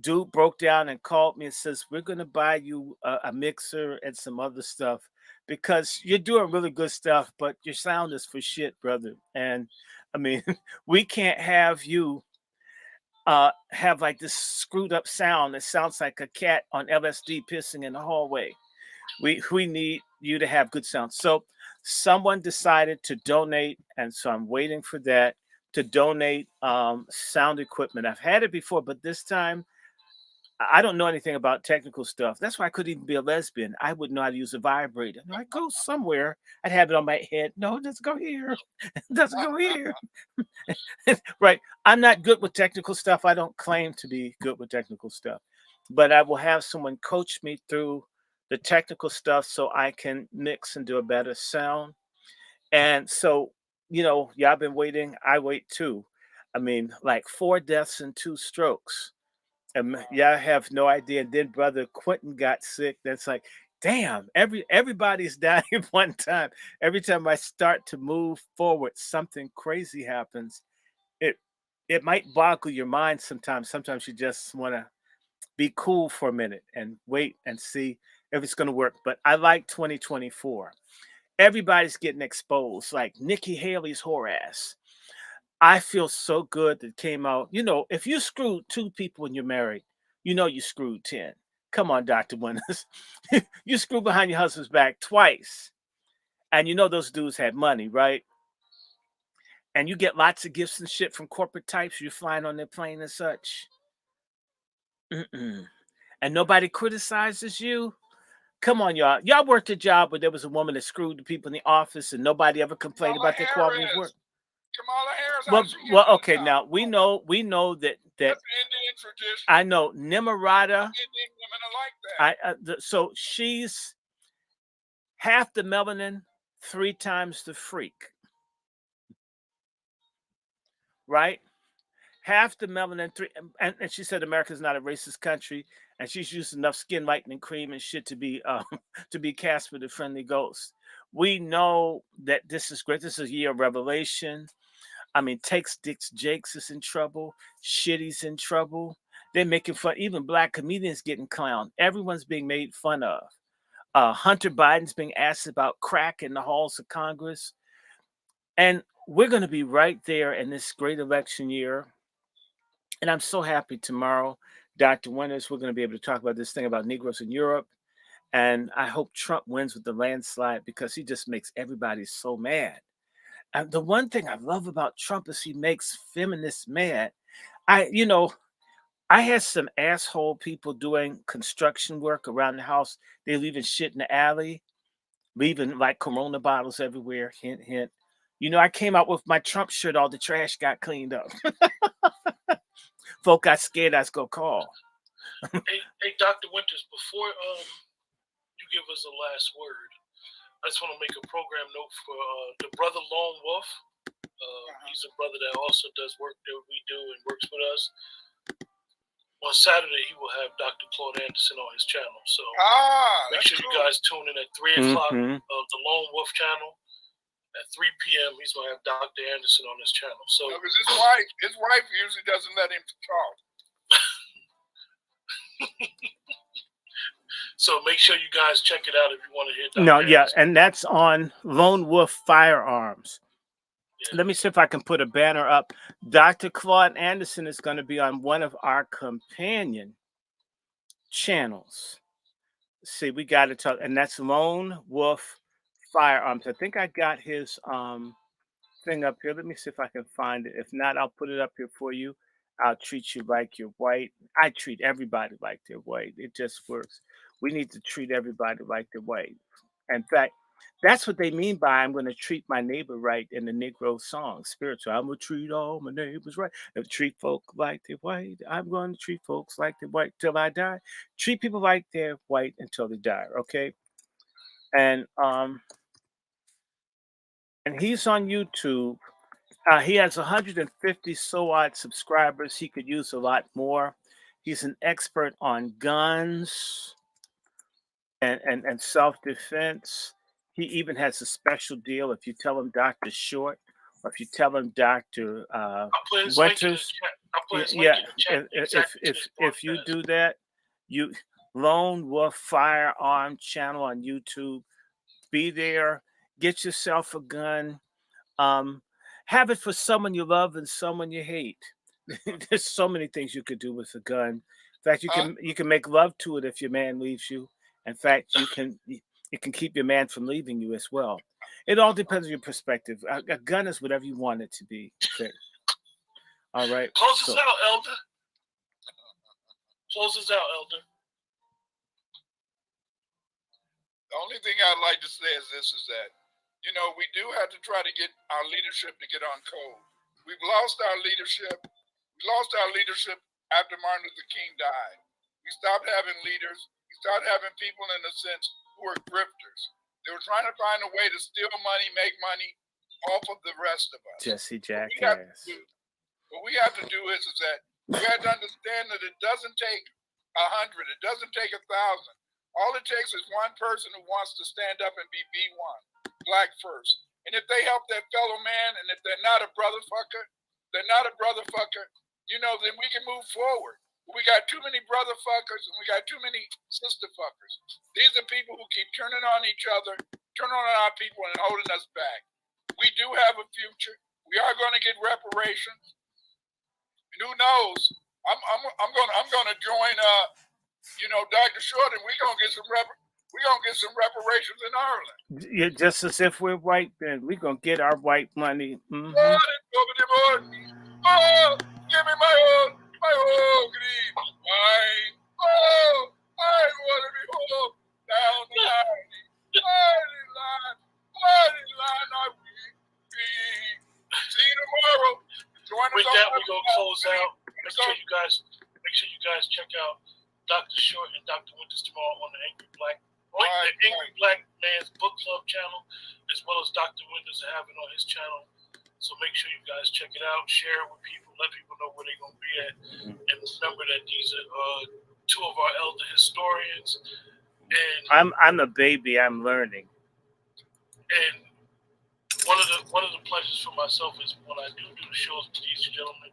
Dude broke down and called me and says, we're going to buy you a mixer and some other stuff because you're doing really good stuff, but your sound is for shit, brother. And I mean, we can't have you have like this screwed up sound that sounds like a cat on LSD pissing in the hallway. We need you to have good sound. So someone decided to donate, and so I'm waiting for that to donate sound equipment. I've had it before, but this time I don't know anything about technical stuff. That's why I couldn't even be a lesbian. I wouldn't know how to use a vibrator. I go somewhere, I'd have it on my head. No, it doesn't go here. It doesn't go here. Right. I'm not good with technical stuff. I don't claim to be good with technical stuff. But I will have someone coach me through the technical stuff so I can mix and do a better sound. And so, y'all been waiting. I wait too. I mean, like 4 deaths and 2 strokes. Yeah, I have no idea. And then brother Quentin got sick. That's like, damn, everybody's dying at one time. Every time I start to move forward, something crazy happens. It might boggle your mind sometimes. Sometimes you just want to be cool for a minute and wait and see if it's going to work. But I like 2024. Everybody's getting exposed, like Nikki Haley's whore ass. I feel so good that came out. If you screwed 2 people when you're married, you screwed 10. Come on, Dr. Winters. You screwed behind your husband's back twice. And those dudes had money, right? And you get lots of gifts and shit from corporate types. You're flying on their plane and such. And nobody criticizes you. Come on, y'all. Y'all worked a job where there was a woman that screwed the people in the office and nobody ever complained Kamala about their quality of work. Kamala Harris. Well, okay. Now we know that That's Indian tradition. I know Nimarata. Indian women are like that. So she's half the melanin, 3 times the freak. Right? Half the melanin, and she said America's not a racist country, and she's used enough skin lightening cream and shit to be Casper the Friendly Ghost. We know that this is great. This is a year of revelation. I mean, Takes Dicks Jakes is in trouble. Shitty's in trouble. They're making fun. Even black comedians getting clowned. Everyone's being made fun of. Hunter Biden's being asked about crack in the halls of Congress. And we're going to be right there in this great election year. And I'm so happy tomorrow, Dr. Winters, we're going to be able to talk about this thing about Negroes in Europe. And I hope Trump wins with the landslide because he just makes everybody so mad. And the one thing I love about Trump is he makes feminists mad. I had some asshole people doing construction work around the house. They're leaving shit in the alley, leaving like Corona bottles everywhere. Hint, hint. I came out with my Trump shirt. All the trash got cleaned up. Folk got scared I was going to call. Hey, Dr. Winters, before you give us a last word, I just want to make a program note for the brother Lone Wolf. He's a brother that also does work that we do and works with us. On Saturday, he will have Dr. Claude Anderson on his channel. So make sure you guys tune in at 3 o'clock of the Lone Wolf channel. At 3 p.m., he's going to have Dr. Anderson on his channel. So because his wife usually doesn't let him talk. So make sure you guys check it out if you want to hear Dr. Anderson. And that's on Lone Wolf Firearms. Yeah. Let me see if I can put a banner up. Dr. Claude Anderson is going to be on one of our companion channels. See, we got to talk, and that's Lone Wolf Firearms. I think I got his thing up here. Let me see if I can find it. If not, I'll put it up here for you. I'll treat you like you're white. I treat everybody like they're white. It just works. We need to treat everybody like they're white. In fact, that's what they mean by I'm going to treat my neighbor right in the Negro song, spiritual. I'm going to treat all my neighbors right. If treat folk like they're white, I'm going to treat folks like they're white till I die. Treat people like they're white until they die, okay? And he's on YouTube. He has 150 so odd subscribers. He could use a lot more. He's an expert on guns and self-defense. He even has a special deal if you tell him Dr. Short or if you tell him Dr. Winters. If you do that, you Lone Wolf Firearm channel on YouTube. Be there. Get yourself a gun. Have it for someone you love and someone you hate. There's so many things you could do with a gun. In fact, you can make love to it if your man leaves you. In fact, you can keep your man from leaving you as well. It all depends on your perspective. A gun is whatever you want it to be. Okay. All right. Close us out, Elder. Close us out, Elder. The only thing I'd like to say is this, is that, we do have to try to get our leadership to get on code. We've lost our leadership. We lost our leadership after Martin Luther King died. We stopped having leaders. We started having people, in a sense, who were grifters. They were trying to find a way to steal money, make money off of the rest of us. Jesse Jackass. What we have to do is that we have to understand that it doesn't take 100. It doesn't take 1,000. All it takes is one person who wants to stand up and be B1, black first. And if they help their fellow man, and if they're not a brother fucker, then we can move forward. We got too many brother fuckers and we got too many sister fuckers. These are people who keep turning on each other, turning on our people and holding us back. We do have a future. We are going to get reparations. And who knows? I'm going to join Dr. Short, and we're gonna get some reparations in Ireland. Yeah, just as if we're white, then we're gonna get our white money. Mm-hmm. Oh, give me my own green wine. Oh, I want to be home. down the line. Party line. Party line. Are we? See you tomorrow. Join us With on that, we're Monday. gonna close out. Make sure you guys check out Dr. Short and Dr. Winters tomorrow on the Angry Black Man's Book Club channel, as well as Dr. Winters have it on his channel. So make sure you guys check it out, share it with people, let people know where they're gonna be at, and remember that these are two of our elder historians. And I'm a baby. I'm learning. And one of the pleasures for myself is when I do the shows with these gentlemen,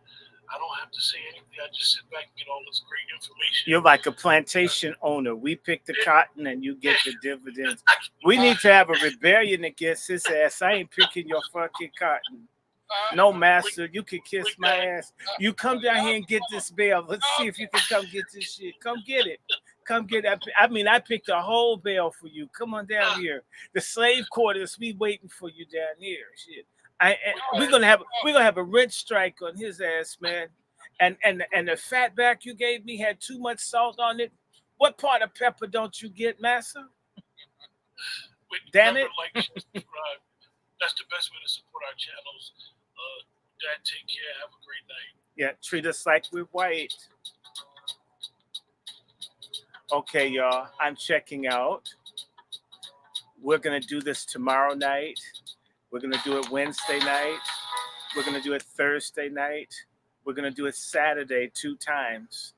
I don't have to say anything. I just sit back and get all this great information. You're like a plantation owner. We pick the cotton and you get the dividends. We need to have a rebellion against his ass. I ain't picking your fucking cotton. No, master, you can kiss my ass. You come down here and get this bale. Let's see if you can come get this shit. Come get it. Come get it. I mean, I picked a whole bale for you. Come on down here. The slave quarters, we waiting for you down here. Shit. We're gonna have a rent strike on his ass, man. And the fat back you gave me had too much salt on it. What part of pepper don't you get, master? Damn it! Like, subscribe. That's the best way to support our channels. Dad, take care. Have a great night. Yeah, treat us like we're white. Okay, y'all. I'm checking out. We're gonna do this tomorrow night. We're gonna do it Wednesday night. We're gonna do it Thursday night. We're gonna do it Saturday 2 times.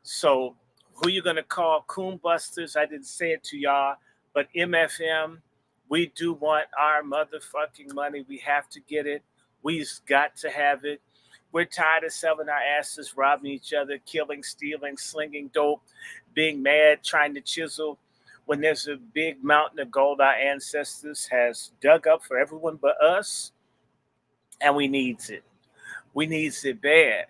So who you gonna call? Coon Busters? I didn't say it to y'all, but MFM. We do want our motherfucking money. We have to get it. We've got to have it. We're tired of selling our asses, robbing each other, killing, stealing, slinging dope, being mad, trying to chisel when there's a big mountain of gold our ancestors has dug up for everyone but us, and we needs it. We needs it bad.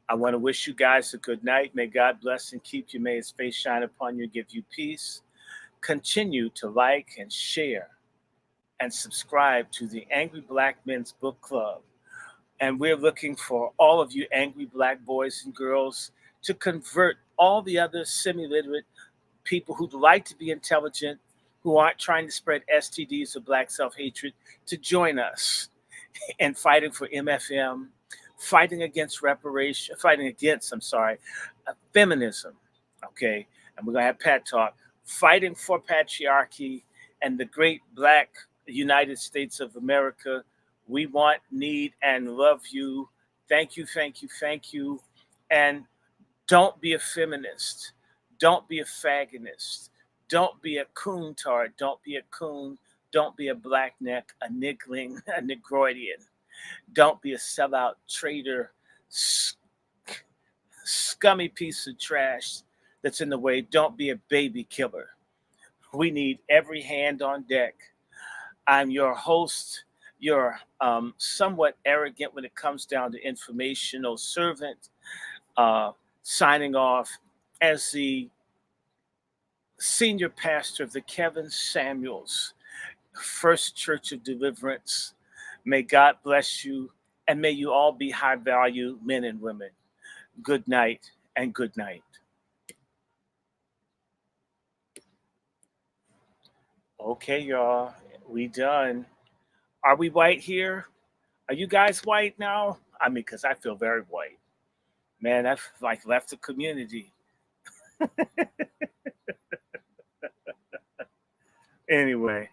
I want to wish you guys a good night. May God bless and keep you. May his face shine upon you, give you peace. Continue to like and share and subscribe to the Angry Black Men's Book Club. And we're looking for all of you angry black boys and girls to convert all the other semi-literate people who'd like to be intelligent, who aren't trying to spread STDs or black self-hatred, to join us in fighting for MFM, fighting against feminism, okay? And we're going to have Pat talk. Fighting for patriarchy and the great Black United States of America. We want, need, and love you. Thank you, thank you, thank you. And don't be a feminist. Don't be a fagonist. Don't be a coontard. Don't be a coon. Don't be a blackneck, a niggling, a negroidian. Don't be a sellout, traitor, scummy piece of trash that's in the way. Don't be a baby killer. We need every hand on deck. I'm your host, your somewhat arrogant when it comes down to informational servant, signing off as the senior pastor of the Kevin Samuels First Church of Deliverance. May God bless you, and may you all be high value men and women. Good night and good night. Okay, y'all, we done. Are we white here? Are you guys white now? I mean, because I feel very white. Man, I've like left the community. Anyway,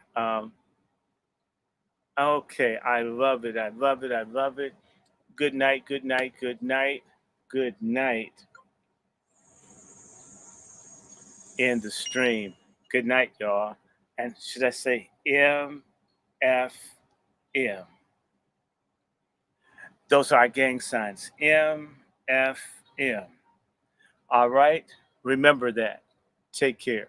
okay, I love it. I love it. I love it. Good night, good night, good night, good night. End the stream. Good night, y'all. And should I say MFM? Those are our gang signs. MFM. All right. Remember that. Take care.